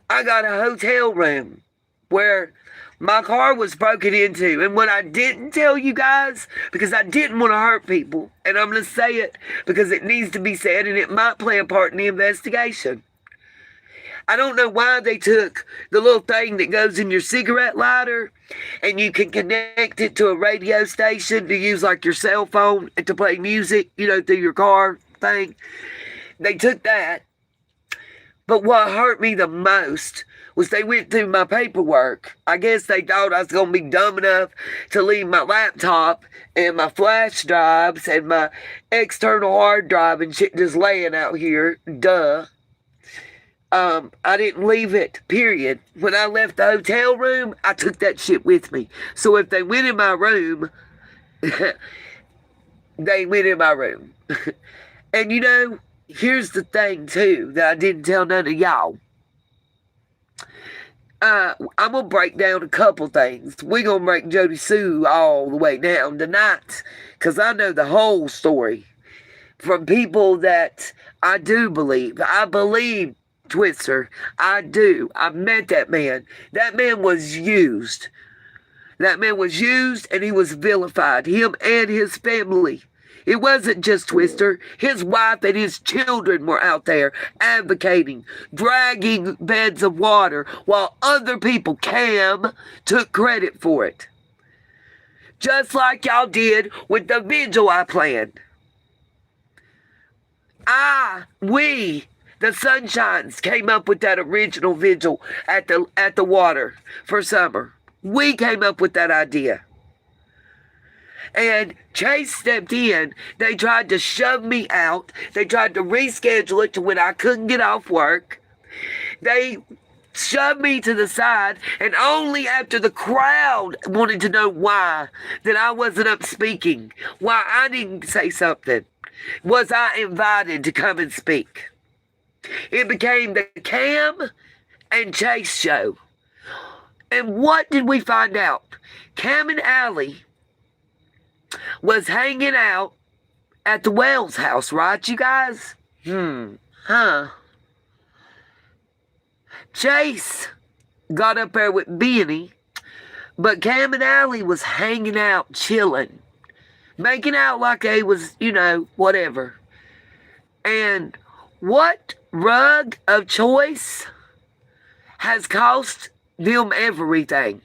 I got a hotel room where my car was broken into. And what I didn't tell you guys, because I didn't want to hurt people, and I'm going to say it because it needs to be said and it might play a part in the investigation. I don't know why they took the little thing that goes in your cigarette lighter and you can connect it to a radio station to use like your cell phone and to play music, through your car thing. They took that. But what hurt me the most was they went through my paperwork. I guess they thought I was going to be dumb enough to leave my laptop and my flash drives and my external hard drive and shit just laying out here. Duh. I didn't leave it, period. When I left the hotel room, I took that shit with me. So if they went in my room, they went in my room. And here's the thing, too, that I didn't tell none of y'all. I'm going to break down a couple things. We're going to break Jody Sue all the way down tonight, because I know the whole story from people that I do believe. I believe Twister. I do. I met that man. That man was used. That man was used and he was vilified. Him and his family. It wasn't just Twister. His wife and his children were out there advocating, dragging beds of water while other people, Cam, took credit for it. Just like y'all did with the vigil I planned. We, the Sunshines, came up with that original vigil at the water for summer. We came up with that idea. And Chase stepped in. They tried to shove me out. They tried to reschedule it to when I couldn't get off work. They shoved me to the side, and only after the crowd wanted to know why that I wasn't up speaking, why I didn't say something, was I invited to come and speak. It became the Cam and Chase show. And what did we find out? Cam and Allie was hanging out at the Wells house, right, you guys? Chase got up there with Benny, but Cam and Allie was hanging out, chilling, making out like they was, whatever. And what rug of choice has cost them everything?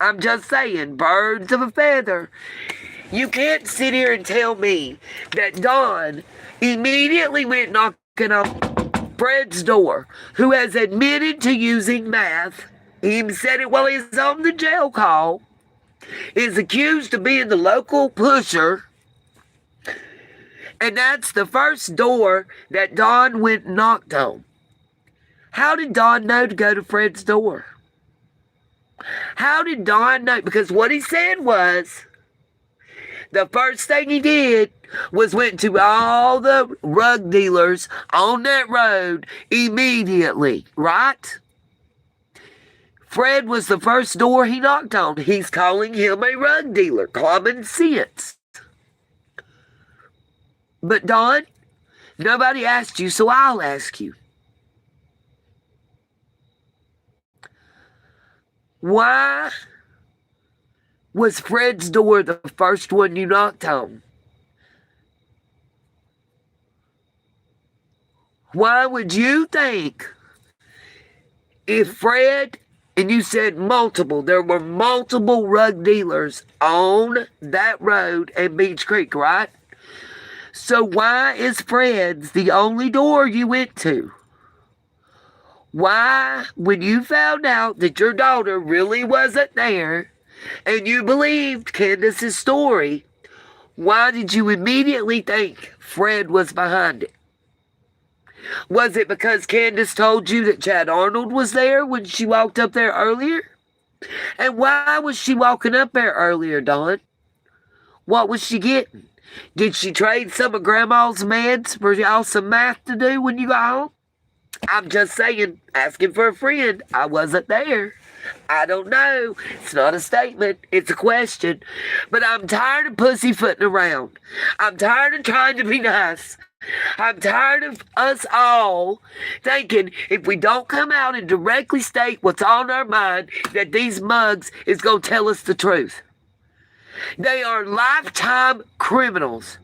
I'm just saying, birds of a feather. You can't sit here and tell me that Don immediately went knocking on Fred's door, who has admitted to using meth. He said it while he's on the jail call. Is accused of being the local pusher. And that's the first door that Don went and knocked on. How did Don know to go to Fred's door? How did Don know? Because what he said was, the first thing he did was went to all the rug dealers on that road immediately, right? Fred was the first door he knocked on. He's calling him a rug dealer. Common sense. But Don, nobody asked you, so I'll ask you. Why was Fred's door the first one you knocked on? Why would you think if Fred, and you said multiple, there were multiple rug dealers on that road at Beach Creek, right? So why is Fred's the only door you went to? Why, when you found out that your daughter really wasn't there and you believed Candace's story, why did you immediately think Fred was behind it? Was it because Candace told you that Chad Arnold was there when she walked up there earlier? And why was she walking up there earlier, Dawn? What was she getting? Did she trade some of Grandma's meds for y'all some math to do when you got home? I'm just saying, asking for a friend. I wasn't there. I don't know. It's not a statement. It's a question. But I'm tired of pussyfooting around. I'm tired of trying to be nice. I'm tired of us all thinking if we don't come out and directly state what's on our mind, that these mugs is going to tell us the truth. They are lifetime criminals.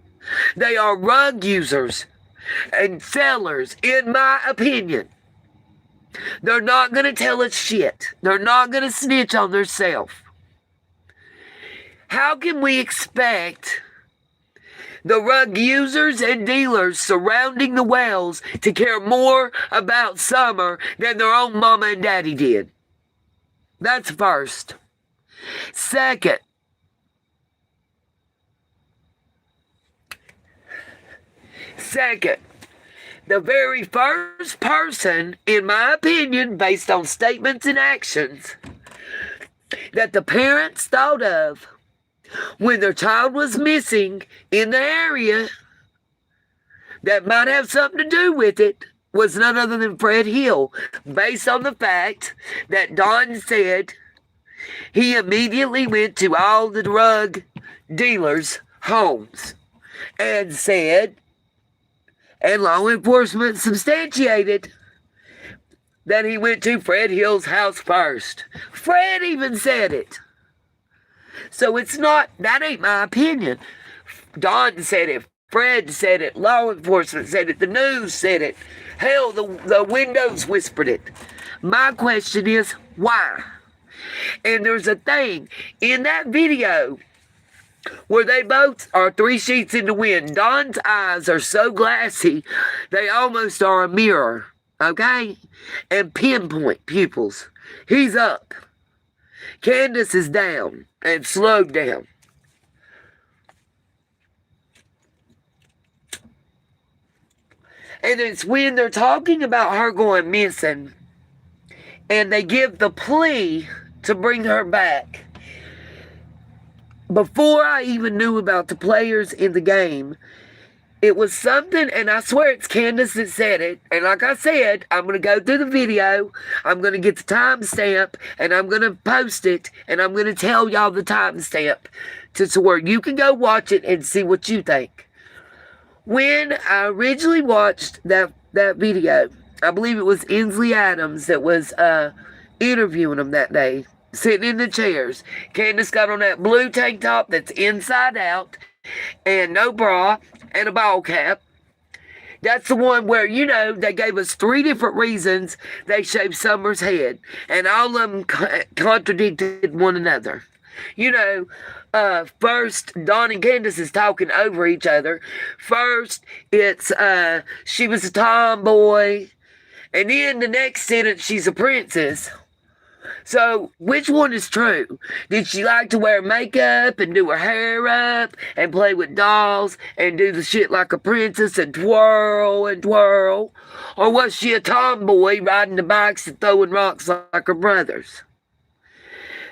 They are rug users and sellers, in my opinion. They're not going to tell us shit. They're not going to snitch on themselves. How can we expect the rug users and dealers surrounding the wells to care more about Summer than their own mama and daddy did? That's first. Second, the very first person, in my opinion, based on statements and actions, that the parents thought of when their child was missing in the area that might have something to do with it was none other than Fred Hill, based on the fact that Don said he immediately went to all the drug dealers' homes and said, and law enforcement substantiated, that he went to Fred Hill's house first. Fred even said it. So it's not, that ain't my opinion. Don said it. Fred said it. Law enforcement said it. The news said it. Hell, the windows whispered it. My question is, why? And there's a thing in that video where they both are 3 sheets in the wind. Don's eyes are so glassy, they almost are a mirror, okay? And pinpoint pupils. He's up. Candace is down and slowed down. And it's when they're talking about her going missing and they give the plea to bring her back. Before I even knew about the players in the game, it was something, and I swear it's Candace that said it. And like I said, I'm going to go through the video. I'm going to get the timestamp, and I'm going to post it, and I'm going to tell y'all the timestamp to where you can go watch it and see what you think. When I originally watched that video, I believe it was Inslee Adams that was interviewing them that day, sitting in the chairs. Candace got on that blue tank top that's inside out, and no bra, and a ball cap. That's the one where, you know, they gave us 3 different reasons they shaved Summer's head, and all of them contradicted one another. You know, first, Don and Candace is talking over each other. First, it's, she was a tomboy, and then the next sentence, she's a princess. So, which one is true? Did she like to wear makeup and do her hair up and play with dolls and do the shit like a princess and twirl and twirl? Or was she a tomboy riding the bikes and throwing rocks like her brothers?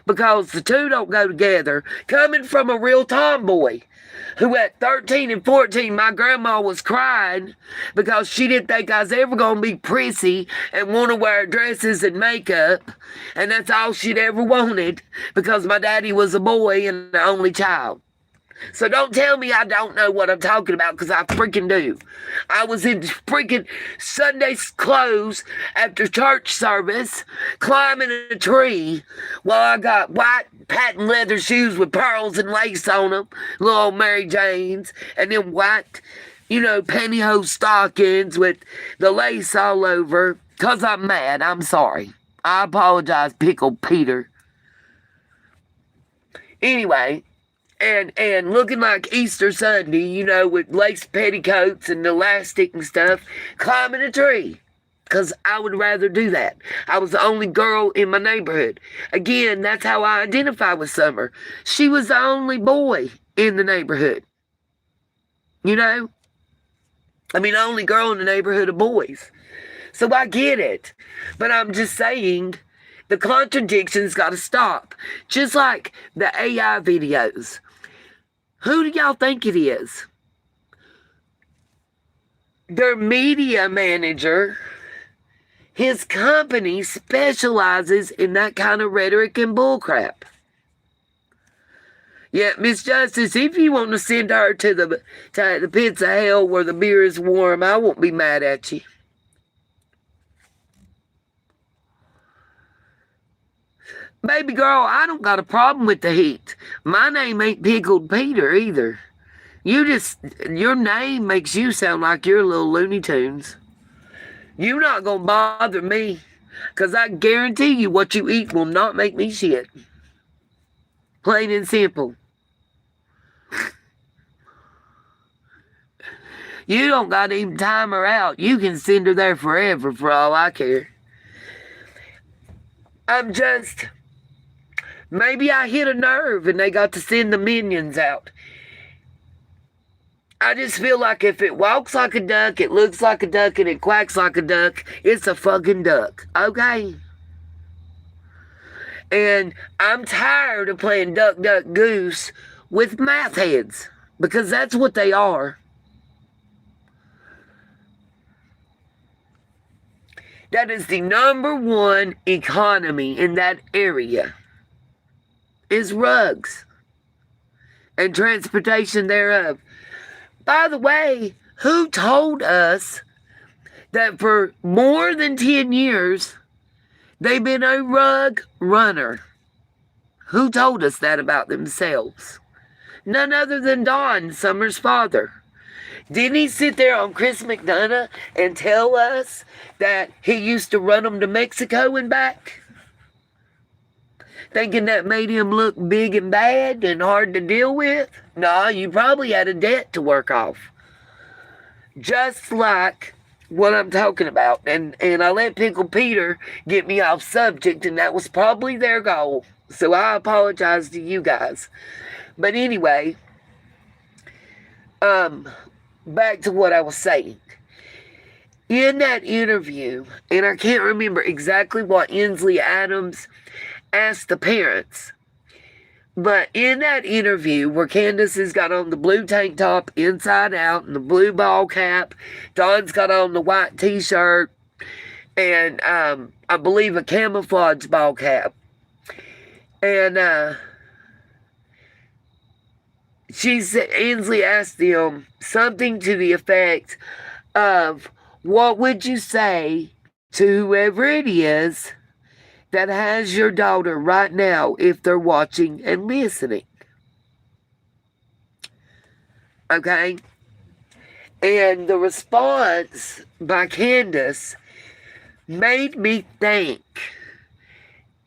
Because the two don't go together. Coming from a real tomboy who at 13 and 14, my grandma was crying because she didn't think I was ever going to be prissy and want to wear dresses and makeup. And that's all she'd ever wanted because my daddy was a boy and the only child. So don't tell me I don't know what I'm talking about, because I freaking do. I was in freaking Sunday's clothes after church service, climbing a tree while I got white patent leather shoes with pearls and lace on them, little old Mary Janes, and then white, you know, pantyhose stockings with the lace all over, because I'm mad. I'm sorry. I apologize, Pickled Peter. Anyway, and looking like Easter Sunday, you know, with lace petticoats and elastic and stuff, climbing a tree. Because I would rather do that. I was the only girl in my neighborhood. Again, that's how I identify with Summer. She was the only boy in the neighborhood. You know? I mean, the only girl in the neighborhood of boys. So I get it. But I'm just saying, the contradictions got to stop. Just like the AI videos. Who do y'all think it is? Their media manager, his company specializes in that kind of rhetoric and bullcrap. Yeah, Miss Justice, if you want to send her to the pits of hell where the beer is warm, I won't be mad at you. Baby girl, I don't got a problem with the heat. My name ain't Pickled Peter either. Your name makes you sound like you're little Looney Tunes. You not gonna bother me, 'cause I guarantee you what you eat will not make me shit. Plain and simple. You don't got to even time her out. You can send her there forever for all I care. Maybe I hit a nerve and they got to send the minions out. I just feel like if it walks like a duck, it looks like a duck, and it quacks like a duck, it's a fucking duck, okay? And I'm tired of playing duck, duck, goose with math heads, because that's what they are. That is the #1 economy in that area, is rugs and transportation thereof. By the way, who told us that for more than 10 years they've been a rug runner? Who told us that about themselves? None other than Don, Summer's father. Didn't he sit there on Chris McDonough and tell us that he used to run them to Mexico and back? Thinking that made him look big and bad and hard to deal with? Nah, you probably had a debt to work off. Just like what I'm talking about. And I let Pickle Peter get me off subject, and that was probably their goal. So I apologize to you guys. But anyway, back to what I was saying. In that interview, and I can't remember exactly what Inslee Adams asked the parents, but in that interview where Candace has got on the blue tank top inside out and the blue ball cap, Don's got on the white t-shirt and I believe a camouflage ball cap, and Inslee asked them something to the effect of, what would you say to whoever it is that has your daughter right now if they're watching and listening? Okay? And the response by Candace made me think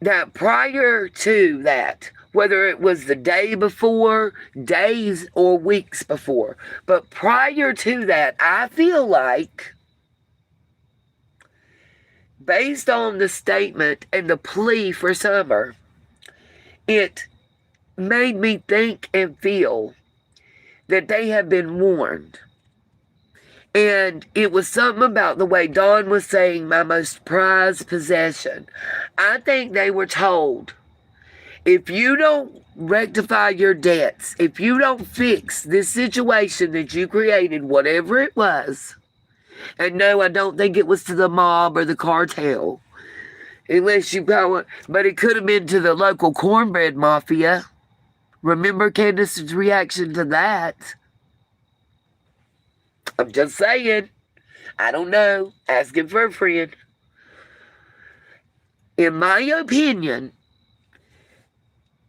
that prior to that, whether it was the day before, days, or weeks before, but prior to that, I feel like, based on the statement and the plea for Summer, it made me think and feel that they have been warned. And it was something about the way Dawn was saying, my most prized possession. I think they were told, if you don't rectify your debts, if you don't fix this situation that you created, whatever it was, and no, I don't think it was to the mob or the cartel, unless you go it, but it could have been to the local cornbread mafia. Remember Candace's reaction to that? I'm just saying. I don't know. Asking for a friend. In my opinion,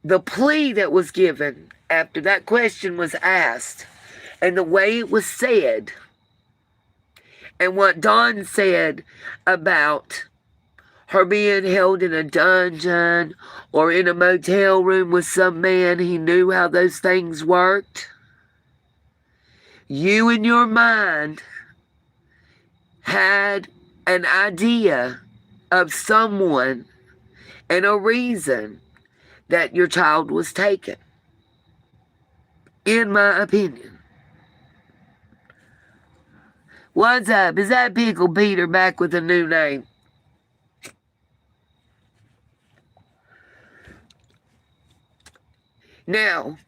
the plea that was given after that question was asked, and the way it was said, and what Dawn said about her being held in a dungeon or in a motel room with some man, he knew how those things worked. You in your mind had an idea of someone and a reason that your child was taken, in my opinion. What's up? Is that Pickle Peter back with a new name? Now,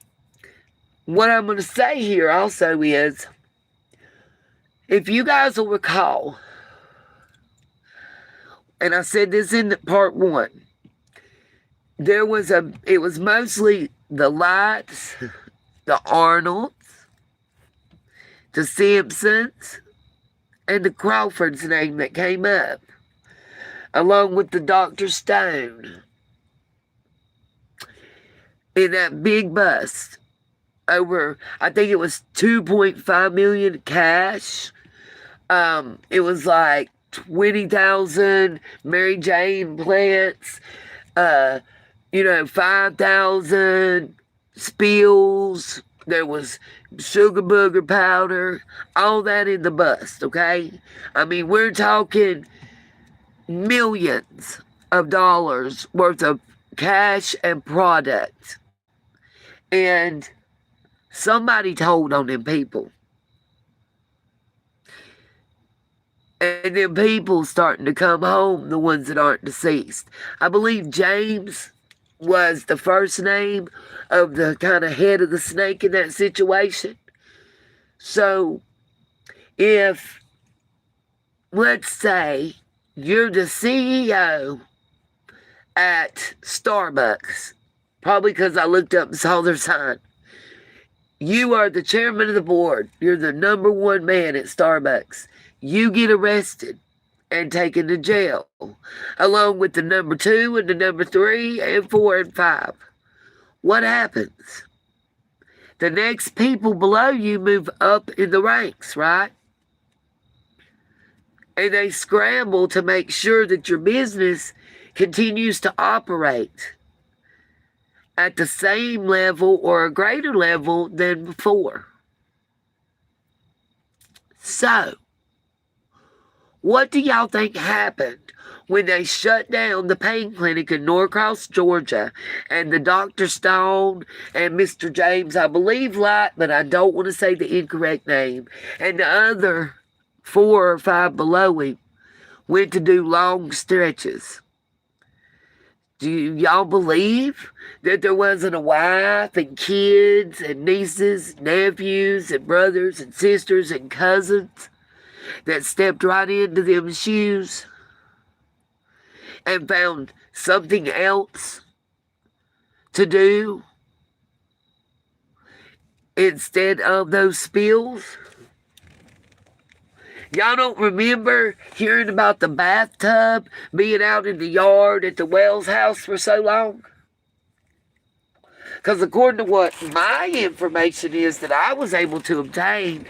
what I'm going to say here also is, if you guys will recall, and I said this in part 1, it was mostly the Lights, the Arnolds, the Simpsons, and the Crawford's name that came up, along with the Dr. Stone in that big bust. Over, I think it was 2.5 million cash. It was like 20,000 Mary Jane plants, 5,000 spills. There was sugar booger powder, all that in the bust, okay? I mean, we're talking millions of dollars worth of cash and product. And somebody told on them people. And them people starting to come home, the ones that aren't deceased. I believe James was the first name of the kind of head of the snake in that situation. So if, let's say, you're the CEO at Starbucks, probably because I looked up and saw their sign. You are the chairman of the board. You're the number one man at Starbucks. You get arrested and taken to jail, along with the number 2 and the number 3 and 4 and 5. What happens? The next people below you move up in the ranks, right? And they scramble to make sure that your business continues to operate at the same level or a greater level than before. So, what do y'all think happened when they shut down the pain clinic in Norcross, Georgia, and the Dr. Stone and Mr. James, I believe Light, but I don't want to say the incorrect name, and the other 4 or 5 below him went to do long stretches? Do y'all believe that there wasn't a wife and kids and nieces, nephews and brothers and sisters and cousins that stepped right into them shoes and found something else to do instead of those spills? Y'all don't remember hearing about the bathtub being out in the yard at the Wells house for so long? Because according to what my information is that I was able to obtain,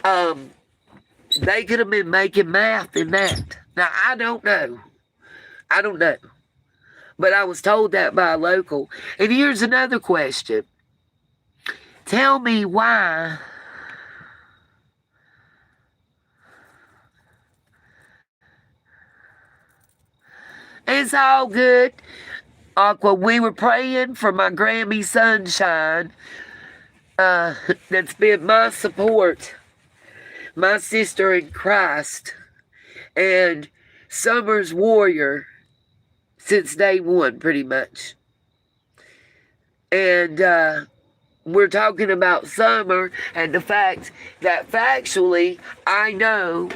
they could have been making math in that. Now, I don't know. But I was told that by a local. And here's another question. Tell me why it's all good. Aqua, we were praying for my Grammy Sunshine. That's been my support. My sister in Christ. And Summer's warrior since day one, pretty much. And we're talking about Summer and the fact that factually I know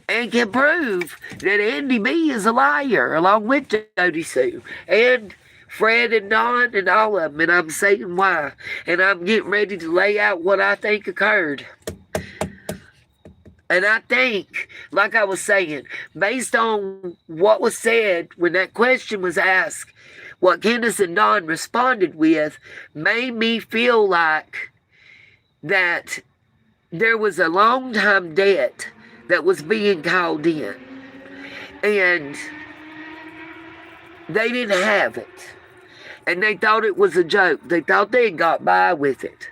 and can prove that Andy B is a liar, along with Jody Sue and Fred and Don and all of them. And I'm saying why. And I'm getting ready to lay out what I think occurred. And I think, like I was saying, based on what was said when that question was asked, what Candace and Don responded with made me feel like that there was a long-time debt that was being called in. And they didn't have it. And they thought it was a joke. They thought they had got by with it.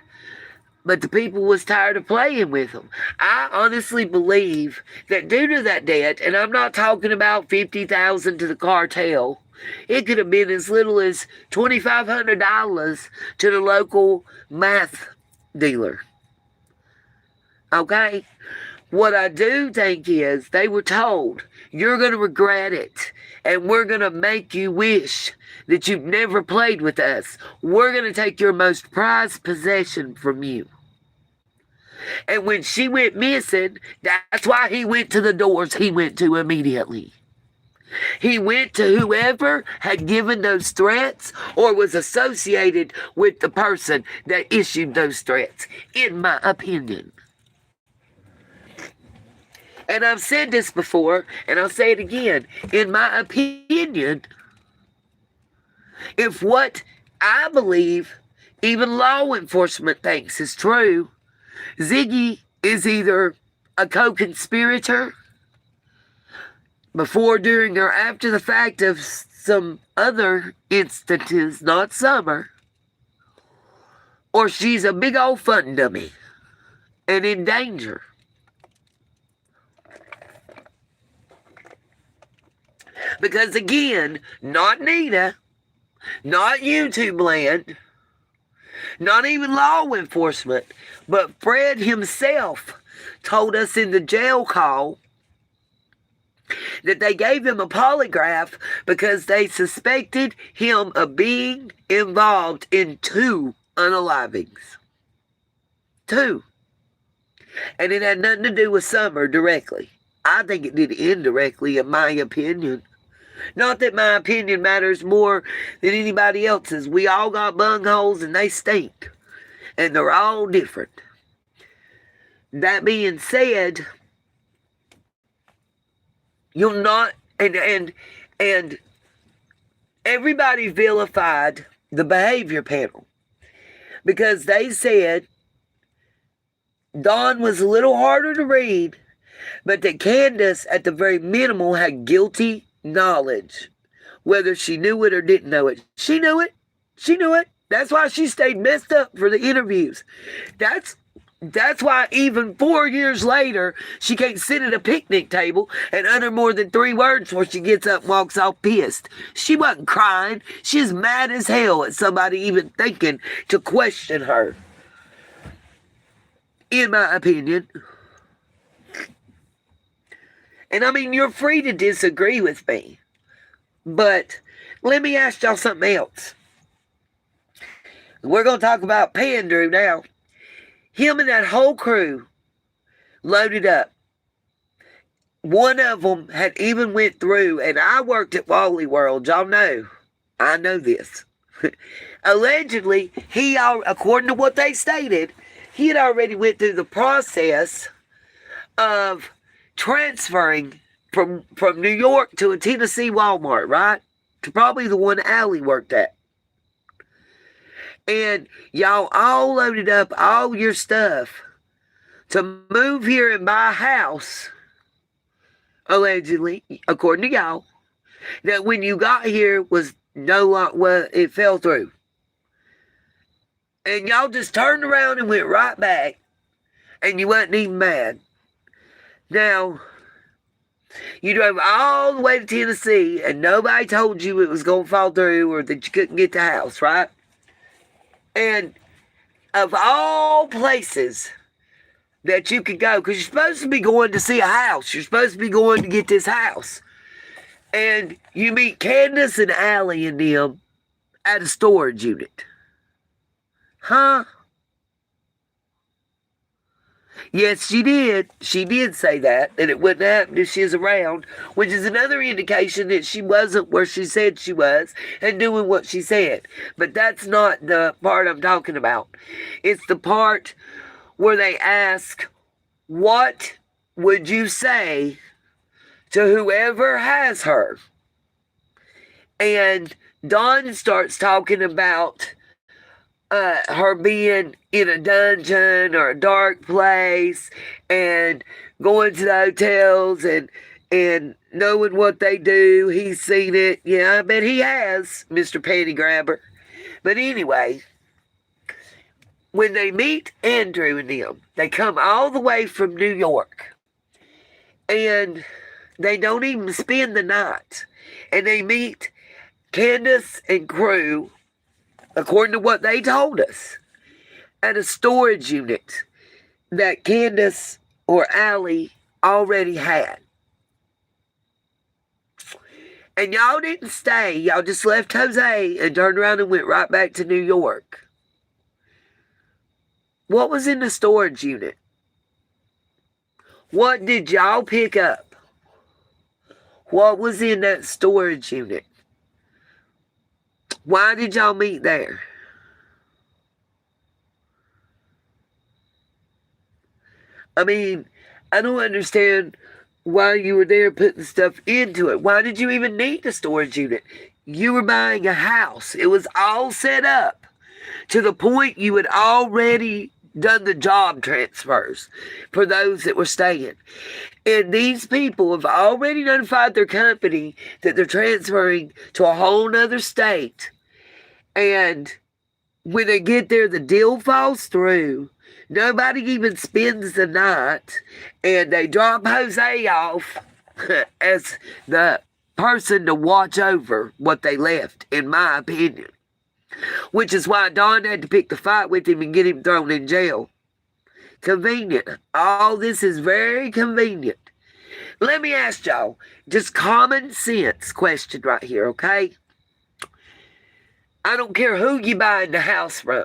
But the people was tired of playing with them. I honestly believe that due to that debt, and I'm not talking about $50,000 to the cartel, it could have been as little as $2,500 to the local meth dealer. Okay? What I do think is they were told, you're going to regret it, and we're going to make you wish that you've never played with us. We're going to take your most prized possession from you. And when she went missing, that's why he went to the doors he went to immediately. He went to whoever had given those threats or was associated with the person that issued those threats, in my opinion. And I've said this before, and I'll say it again. In my opinion, if what I believe even law enforcement thinks is true, Ziggy is either a co-conspirator before, during, or after the fact of some other instances, not summer, or she's a big old fun dummy and in danger. Because again, not Nita, not YouTube land, not even law enforcement, but Fred himself told us in the jail call that they gave him a polygraph because they suspected him of being involved in 2 unalivings. 2. And it had nothing to do with Summer directly. I think it did indirectly, in my opinion. Not that my opinion matters more than anybody else's. We all got bungholes and they stink. And they're all different. That being said, you'll not, and everybody vilified the behavior panel because they said Dawn was a little harder to read, but that Candace at the very minimal had guilty knowledge, whether she knew it or didn't know it. She knew it. She knew it. That's why she stayed messed up for the interviews. That's why even 4 years later, she can't sit at a picnic table and utter more than 3 words before she gets up and walks off pissed. She wasn't crying. She's mad as hell at somebody even thinking to question her. In my opinion. And I mean, you're free to disagree with me. But let me ask y'all something else. We're going to talk about Pandrew now. Him and that whole crew loaded up. One of them had even went through, and I worked at Wally World. Y'all know. I know this. Allegedly, according to what they stated, he had already went through the process of transferring from New York to a Tennessee Walmart, right? To probably the one Allie worked at. And y'all all loaded up all your stuff to move here and buy a house, allegedly, according to y'all, that when you got here was it fell through. And y'all just turned around and went right back, and you wasn't even mad. Now, you drove all the way to Tennessee, and nobody told you it was going to fall through or that you couldn't get the house, right? And of all places that you could go, because you're supposed to be going to see a house. You're supposed to be going to get this house. And you meet Candace and Allie and them at a storage unit. Huh? Yes, she did. She did say that it wouldn't happen if she was around, which is another indication that she wasn't where she said she was and doing what she said. But that's not the part I'm talking about. It's the part where they ask, what would you say to whoever has her? And Dawn starts talking about her being in a dungeon or a dark place and going to the hotels and knowing what they do. He's seen it. Yeah, I bet he has, Mr. Panty Grabber. But anyway, when they meet Andrew and them, they come all the way from New York. And they don't even spend the night. And they meet Candace and crew, according to what they told us, at a storage unit that Candace or Allie already had. And y'all didn't stay. Y'all just left Jose and turned around and went right back to New York. What was in the storage unit? What did y'all pick up? What was in that storage unit? Why did y'all meet there? I mean, I don't understand why you were there putting stuff into it. Why did you even need a storage unit? You were buying a house. It was all set up to the point you had already done the job transfers for those that were staying. And these people have already notified their company that they're transferring to a whole nother state. And when they get there, the deal falls through. Nobody even spends the night. And they drop Jose off as the person to watch over what they left, in my opinion. Which is why Don had to pick the fight with him and get him thrown in jail. Convenient. All this is very convenient. Let me ask y'all, just common sense question right here, okay? I don't care who you buying the house from.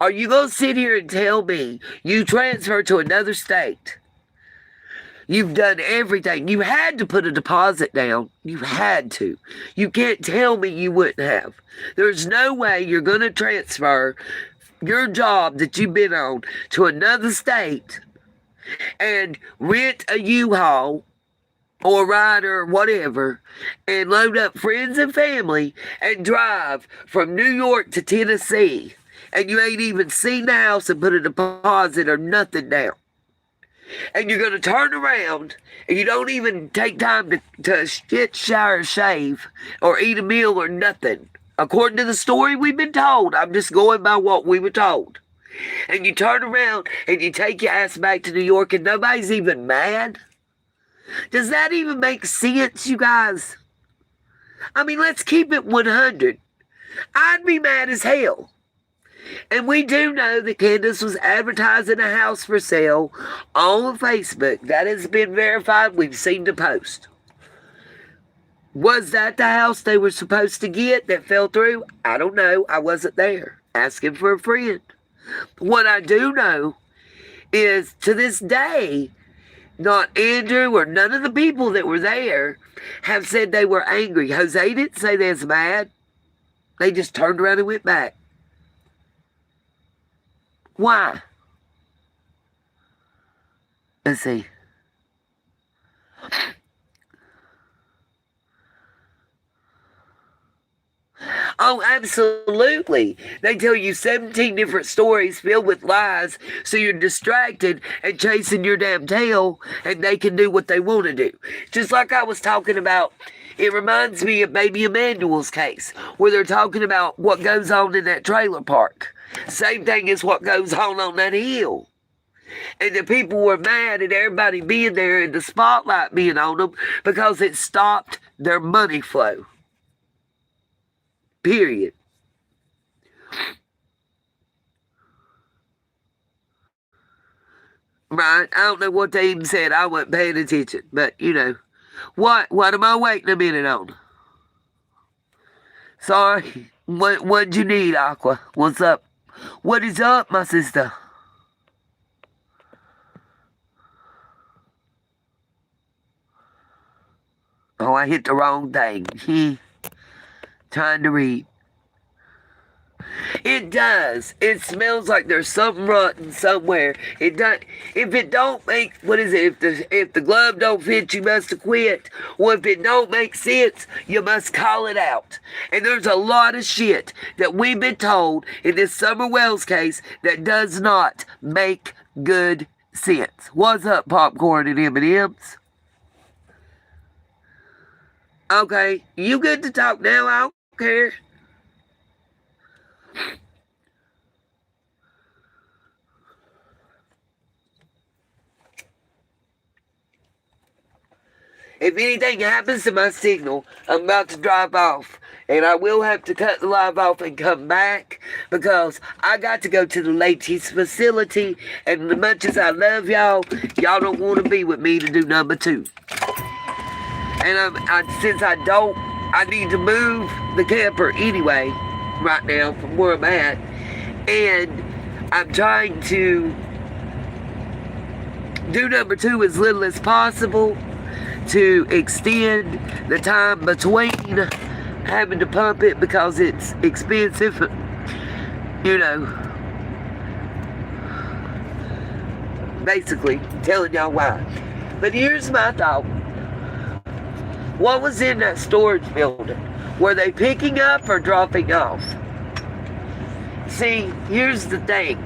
Are you going to sit here and tell me you transfer to another state? You've done everything. You had to put a deposit down. You had to. You can't tell me you wouldn't have. There's no way you're going to transfer your job that you've been on to another state and rent a U-Haul or a rider or whatever and load up friends and family and drive from New York to Tennessee, and you ain't even seen the house and put a deposit or nothing down. And you're going to turn around and you don't even take time to shit, shower, shave, or eat a meal or nothing. According to the story we've been told, I'm just going by what we were told. And you turn around and you take your ass back to New York and nobody's even mad? Does that even make sense, you guys? I mean, let's keep it 100. I'd be mad as hell. And we do know that Candace was advertising a house for sale on Facebook. That has been verified. We've seen the post. Was that the house they were supposed to get that fell through? I don't know. I wasn't there. Asking for a friend. What I do know is, to this day, not Andrew or none of the people that were there have said they were angry. Jose didn't say they was mad. They just turned around and went back. Why? Let's see. Oh, absolutely. They tell you 17 different stories filled with lies, so you're distracted and chasing your damn tail, and they can do what they want to do. Just like I was talking about, it reminds me of maybe Emmanuel's case, where they're talking about what goes on in that trailer park. Same thing as what goes on that hill. And the people were mad at everybody being there and the spotlight being on them because it stopped their money flow. Period. Right? I don't know what they even said. I wasn't paying attention. But, you know. What am I waiting a minute on? Sorry. What'd you need, Aqua? What's up? What is up, my sister? Oh, I hit the wrong thing. Trying to read. It does. It smells like there's something rotten somewhere. It does. If it don't make, what is it? If the glove don't fit, you must have quit. Or if it don't make sense, you must call it out. And there's a lot of shit that we've been told in this Summer Wells case that does not make good sense. What's up, popcorn and M&M's? Okay, you good to talk now? I don't care. If anything happens to my signal, I'm about to drive off. And I will have to cut the live off and come back because I got to go to the ladies' facility. And as much as I love y'all, y'all don't want to be with me to do number 2. And since I need to move the camper anyway right now from where I'm at. And I'm trying to do number 2 as little as possible to extend the time between having to pump it because it's expensive. You know, basically telling y'all why. But here's my thought. What was in that storage building? Were they picking up or dropping off? See, here's the thing.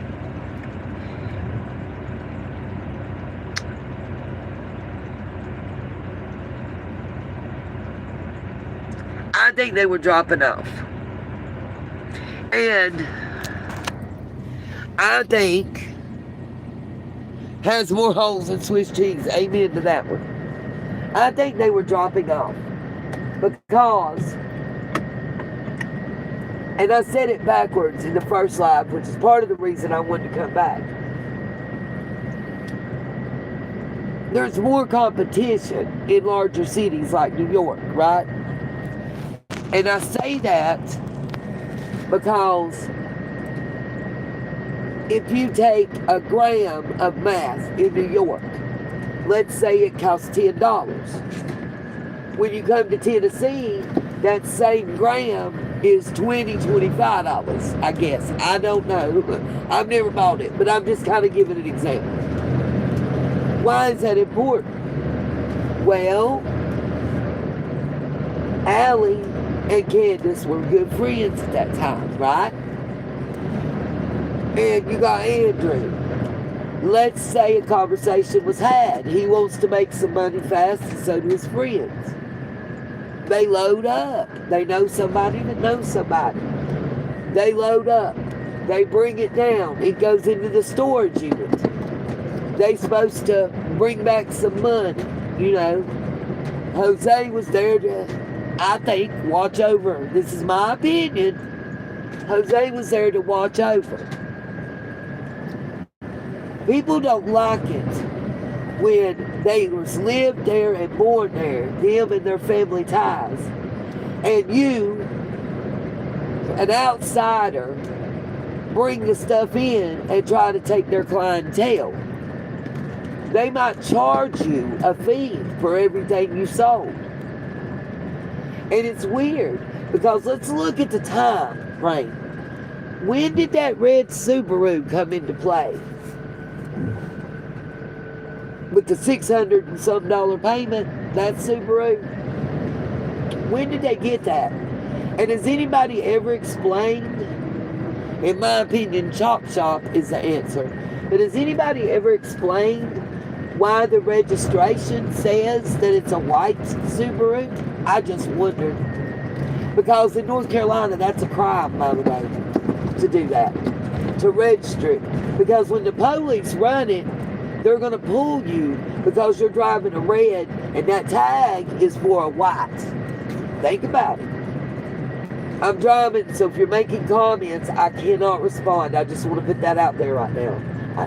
I think they were dropping off. And I think has more holes than Swiss cheese. Amen to that one. I think they were dropping off because, and I said it backwards in the first live, which is part of the reason I wanted to come back. There's more competition in larger cities like New York, right? And I say that because if you take a gram of meth in New York, let's say it costs $10. When you come to Tennessee, that same gram is $20, $25, I guess. I don't know. I've never bought it, but I'm just kind of giving an example. Why is that important? Well, Allie and Candace were good friends at that time, right? And you got Andrew. Let's say a conversation was had. He wants to make some money fast, and so do his friends. They load up. They know somebody that knows somebody. They load up. They bring it down. It goes into the storage unit. They supposed to bring back some money, you know. Jose was there to, I think, watch over. This is my opinion. Jose was there to watch over. People don't like it when they lived there and born there, them and their family ties, and you, an outsider, bring the stuff in and try to take their clientele. They might charge you a fee for everything you sold. And it's weird because let's look at the time frame. When did that red Subaru come into play? With the $600 and some payment, that Subaru. When did they get that? And has anybody ever explained? In my opinion, Chop Shop is the answer. But has anybody ever explained why the registration says that it's a white Subaru? I just wondered. Because in North Carolina, that's a crime, by the way, to do that. To register it. Because when the police run it, they're going to pull you because you're driving a red and that tag is for a white. Think about it. I'm driving, so if you're making comments, I cannot respond. I just want to put that out there right now.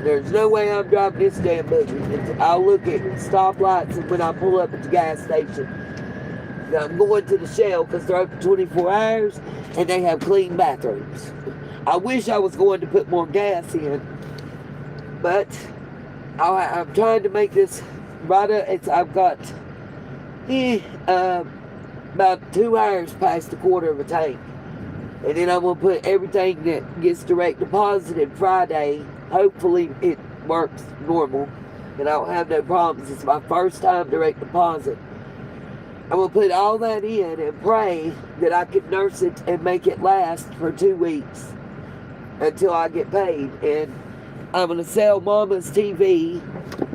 There's no way I'm driving this damn buggy. I'll look at stoplights and when I pull up at the gas station. I'm going to the Shell because they're open 24 hours and they have clean bathrooms. I wish I was going to put more gas in, but I'm trying to make this right up. I've got about 2 hours past a quarter of a tank. And then I'm going to put everything that gets direct deposited Friday. Hopefully it works normal and I don't have no problems. It's my first time direct deposit. I'm going to put all that in and pray that I can nurse it and make it last for 2 weeks until I get paid. And I'm going to sell Mama's TV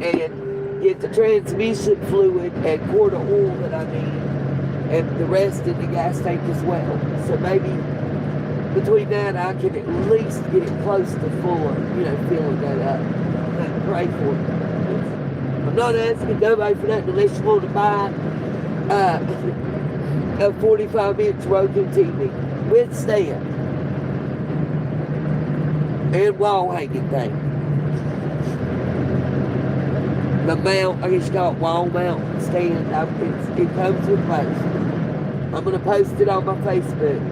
and get the transmission fluid and quart of oil that I need and the rest in the gas tank as well. So maybe between that I can at least get it close to full, filling that up. I'm going to pray for it. I'm not asking nobody for that unless you want to buy a 45-inch Roku TV with stand and wall hanging thing. The mount, I guess you call it wall mount stand. It comes with post. I'm going to post it on my Facebook.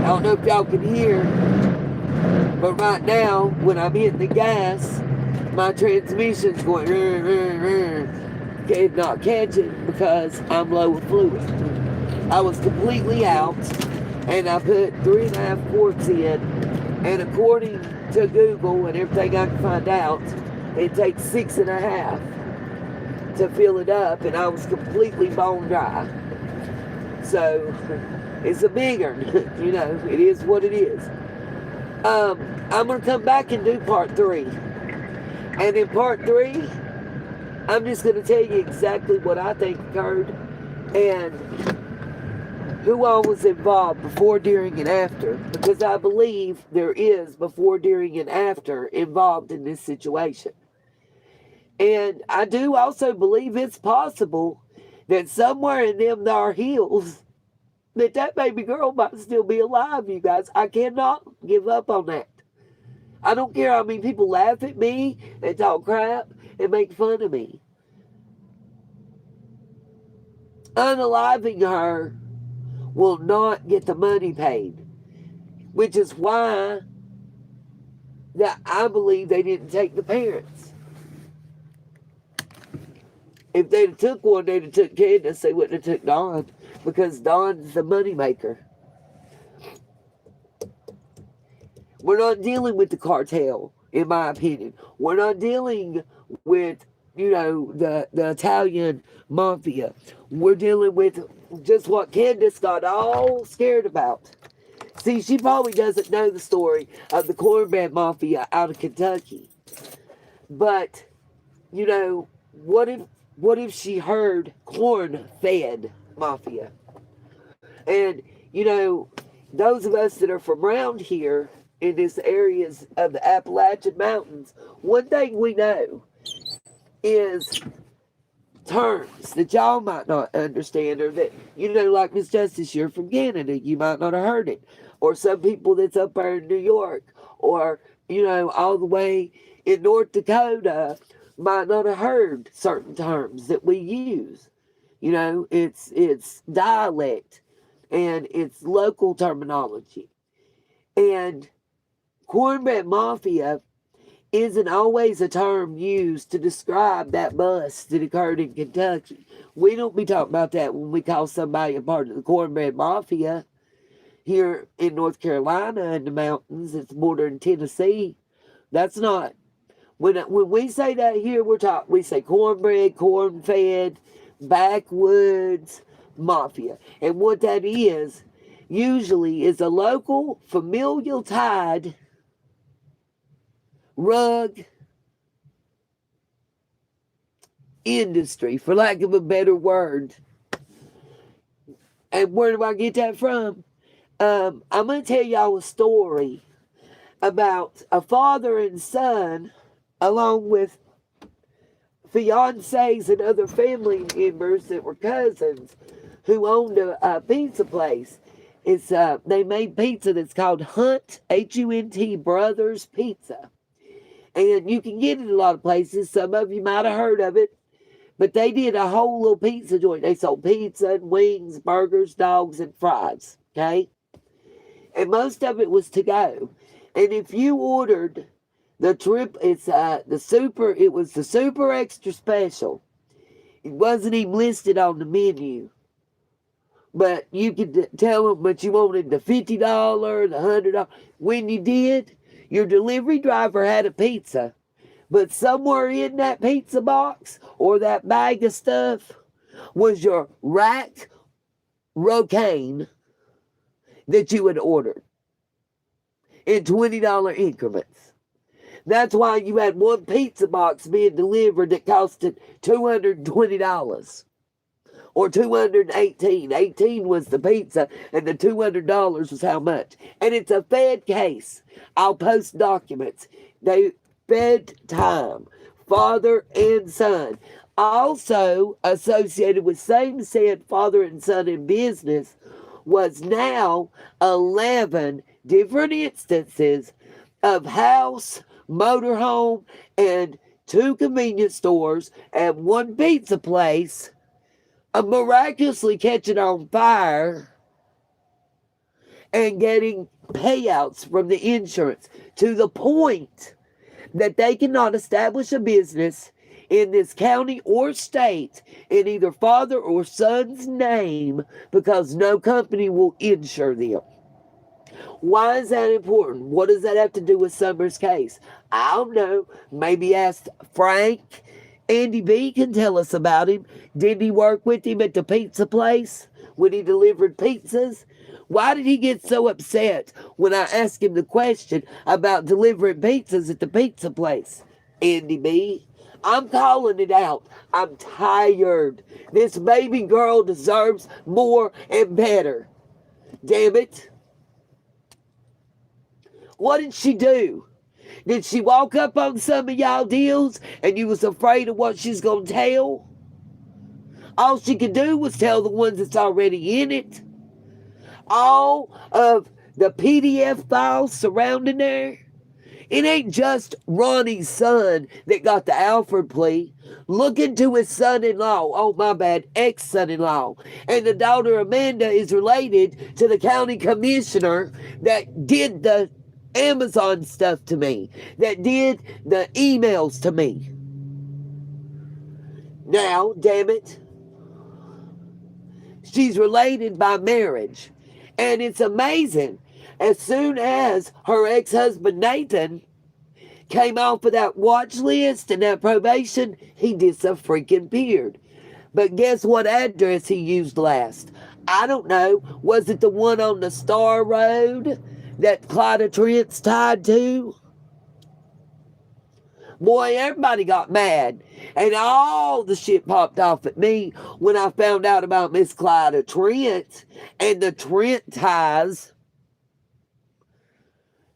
I don't know if y'all can hear, But right now, when I'm hitting the gas, my transmission's going, not catching because I'm low with fluid. I was completely out, and I put 3.5 quarts in, and according to Google and everything I can find out, it takes 6.5 to fill it up, and I was completely bone dry. So it's a big one. It is what it is. I'm going to come back and do part 3. And in part 3, I'm just going to tell you exactly what I think occurred and who all was involved before, during, and after. Because I believe there is before, during, and after involved in this situation. And I do also believe it's possible that somewhere in them there hills that baby girl might still be alive, you guys. I cannot give up on that. I don't care how many people laugh at me and talk crap and make fun of me. Unaliving her will not get the money paid, which is why that I believe they didn't take the parents. If they'd have took one, they'd have took Candace. They wouldn't have took Dawn, because Dawn's the money maker. We're not dealing with the cartel, in my opinion. We're not dealing with, the Italian mafia. We're dealing with just what Candace got all scared about. See, she probably doesn't know the story of the cornbread mafia out of Kentucky. But, what if she heard corn-fed mafia? And, those of us that are from around here in these areas of the Appalachian Mountains, one thing we know is terms that y'all might not understand, or that, like Miss Justice, you're from Canada, you might not have heard it. Or some people that's up there in New York, or, all the way in North Dakota might not have heard certain terms that we use. It's dialect and it's local terminology. And cornbread mafia isn't always a term used to describe that bust that occurred in Kentucky. We don't be talking about that when we call somebody a part of the cornbread mafia. Here in North Carolina in the mountains, it's bordering Tennessee. That's not. When we say that here, we say cornbread, corn-fed, backwoods mafia. And what that is, usually, is a local familial tied rug industry, for lack of a better word. And where do I get that from? I'm going to tell y'all a story about a father and son, along with fiancés and other family members that were cousins, who owned a pizza place. They made pizza that's called Hunt, Hunt Brothers Pizza. And you can get it a lot of places. Some of you might have heard of it. But they did a whole little pizza joint. They sold pizza and wings, burgers, dogs, and fries. Okay? And most of it was to go. And if you ordered the trip, it was the super extra special. It wasn't even listed on the menu. But you could tell them, but you wanted the $50, the $100. When you did, your delivery driver had a pizza. But somewhere in that pizza box or that bag of stuff was your rack rocaine that you had ordered in $20 increments. That's why you had one pizza box being delivered that costed $220 or $218. 18 was the pizza, and the $200 was how much. And it's a fed case. I'll post documents. They fed time, father and son. Also associated with same said father and son in business was now 11 different instances of house, motorhome, and 2 convenience stores and 1 pizza place miraculously catching on fire and getting payouts from the insurance to the point that they cannot establish a business in this county or state in either father or son's name because no company will insure them. Why is that important? What does that have to do with Summer's case? I don't know. Maybe ask Frank. Andy B can tell us about him. Did he work with him at the pizza place when he delivered pizzas? Why did he get so upset when I asked him the question about delivering pizzas at the pizza place? Andy B, I'm calling it out. I'm tired. This baby girl deserves more and better. Damn it. What did she do? Did she walk up on some of y'all deals and you was afraid of what she's going to tell? All she could do was tell the ones that's already in it. All of the PDF files surrounding her. It ain't just Ronnie's son that got the Alford plea. Look into his son-in-law. Oh, my bad, ex-son-in-law. And the daughter Amanda is related to the county commissioner that did the Amazon stuff to me, that did the emails to me. Now, damn it, she's related by marriage. And it's amazing. As soon as her ex-husband Nathan came off of that watch list and that probation, he disappeared. But guess what address he used last? I don't know. Was it the one on the Star Road that Clyda Trent's tied to? Boy, everybody got mad. And all the shit popped off at me when I found out about Miss Clyda Trent and the Trent ties.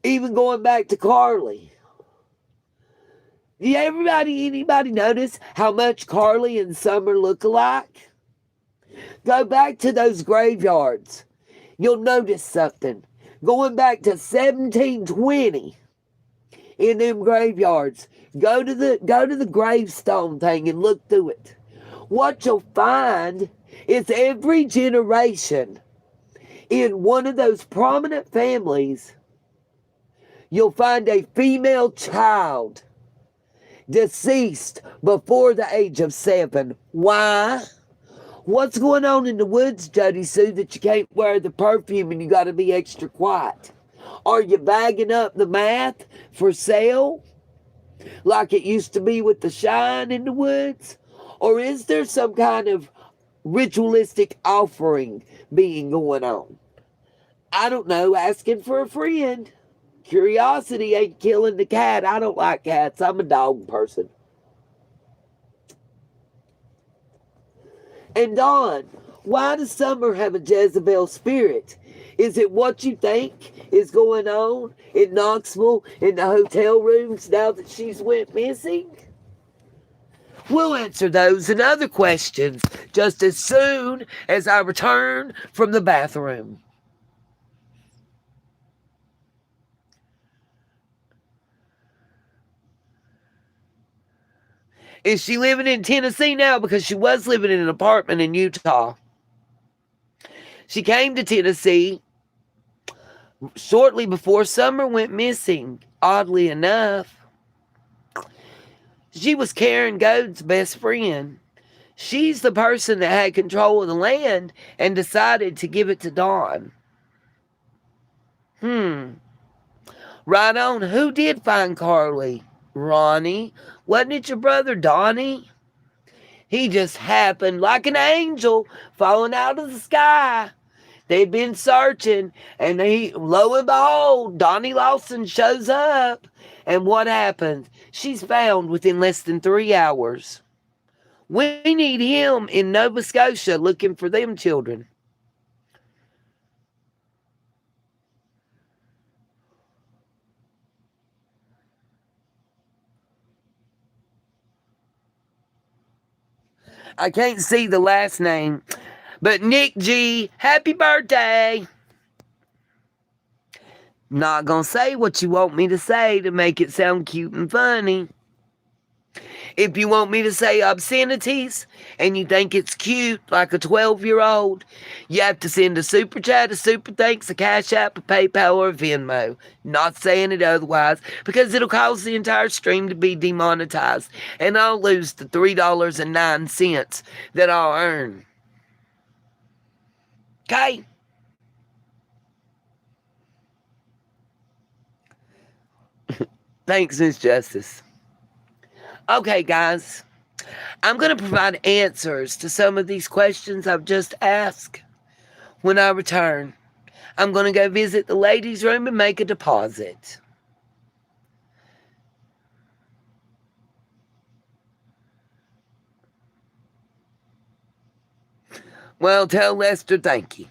Even going back to Carly. Anybody notice how much Carly and Summer look alike? Go back to those graveyards. You'll notice something. Going back to 1720 in them graveyards. Go to the gravestone thing and look through it. What you'll find is every generation in one of those prominent families, you'll find a female child deceased before the age of 7. Why? What's going on in the woods, Jody Sue, that you can't wear the perfume and you got to be extra quiet? Are you bagging up the math for sale like it used to be with the shine in the woods? Or is there some kind of ritualistic offering being going on? I don't know, asking for a friend. Curiosity ain't killing the cat. I don't like cats. I'm a dog person. And Dawn, why does Summer have a Jezebel spirit? Is it what you think is going on in Knoxville in the hotel rooms now that she's went missing? We'll answer those and other questions just as soon as I return from the bathroom. Is she living in Tennessee now? Because she was living in an apartment in Utah. She came to Tennessee shortly before Summer went missing, oddly enough. She was Karen Goad's best friend. She's the person that had control of the land and decided to give it to Dawn. Right on. Who did find Carly? Ronnie. Wasn't it your brother Donnie? He just happened like an angel falling out of the sky. They'd been searching, and lo and behold, Donnie Lawson shows up. And what happens? She's found within less than 3 hours. We need him in Nova Scotia looking for them children. I can't see the last name, but Nick G, happy birthday. Not gonna say what you want me to say to make it sound cute and funny. If you want me to say obscenities and you think it's cute, like a 12-year-old, you have to send a super chat, a super thanks, a Cash App, a PayPal, or a Venmo. Not saying it otherwise, because it'll cause the entire stream to be demonetized, and I'll lose the $3.09 that I'll earn. Okay? Thanks, Miss Justice. Okay, guys. I'm going to provide answers to some of these questions I've just asked when I return. I'm going to go visit the ladies' room and make a deposit. Well, tell Lester thank you.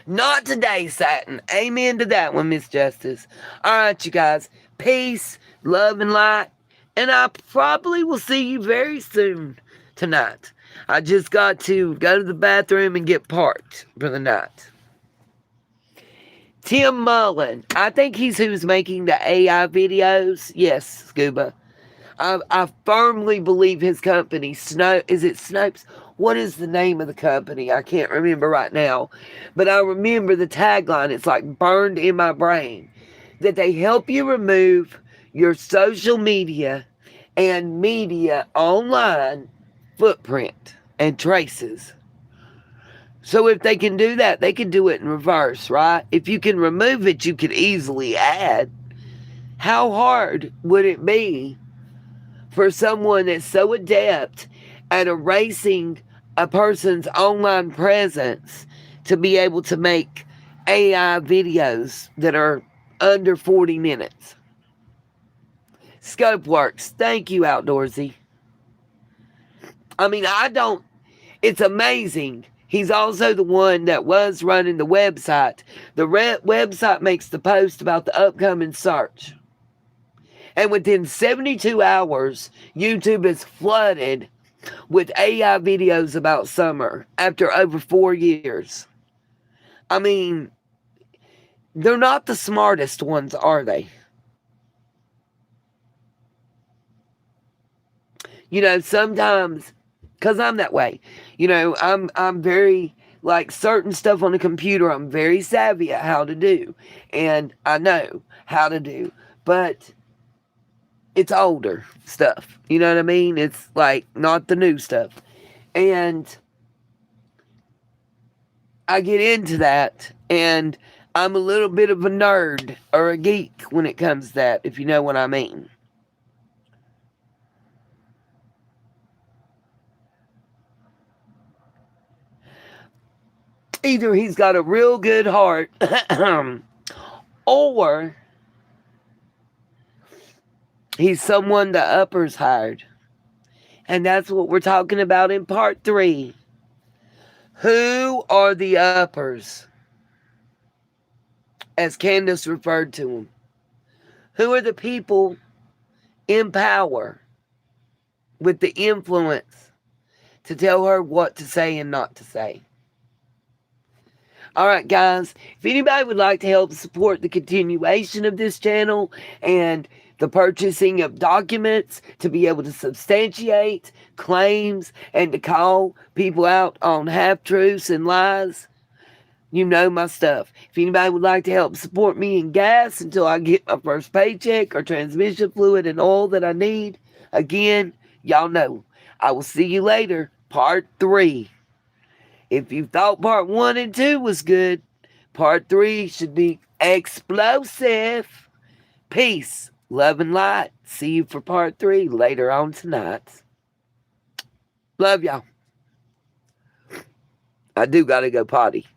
Not today, Satin. Amen to that one, Miss Justice. All right, you guys. Peace, love, and light. And I probably will see you very soon tonight. I just got to go to the bathroom and get parked for the night. Tim Mullen. I think he's who's making the AI videos. Yes, Scuba. I firmly believe his company, is it Snopes? What is the name of the company? I can't remember right now. But I remember the tagline. It's like burned in my brain. That they help you remove your social media and media online footprint and traces. So if they can do that, they can do it in reverse, right? If you can remove it, you could easily add. How hard would it be for someone that's so adept at erasing a person's online presence to be able to make AI videos that are under 40 minutes? Scopeworks, thank you, Outdoorsy. I mean, it's amazing. He's also the one that was running the website. The website makes the post about the upcoming search. And within 72 hours, YouTube is flooded with AI videos about summer after over 4 years. I mean, they're not the smartest ones, are they? You know, sometimes, because I'm that way, you know, I'm very, like, certain stuff on the computer, I'm very savvy at how to do. And I know how to do. But it's older stuff. You know what I mean? It's like not the new stuff. And I get into that, and I'm a little bit of a nerd or a geek when it comes to that, if you know what I mean. Either he's got a real good heart or he's someone the uppers hired. And that's what we're talking about in part 3. Who are the uppers? As Candace referred to them. Who are the people in power with the influence to tell her what to say and not to say? All right, guys, if anybody would like to help support the continuation of this channel and the purchasing of documents to be able to substantiate claims and to call people out on half-truths and lies, you know my stuff. If anybody would like to help support me in gas until I get my first paycheck or transmission fluid and oil that I need, again, y'all know. I will see you later, part 3. If you thought part 1 and 2 was good, part 3 should be explosive. Peace, love, and light. See you for part 3 later on tonight. Love y'all. I do gotta go potty.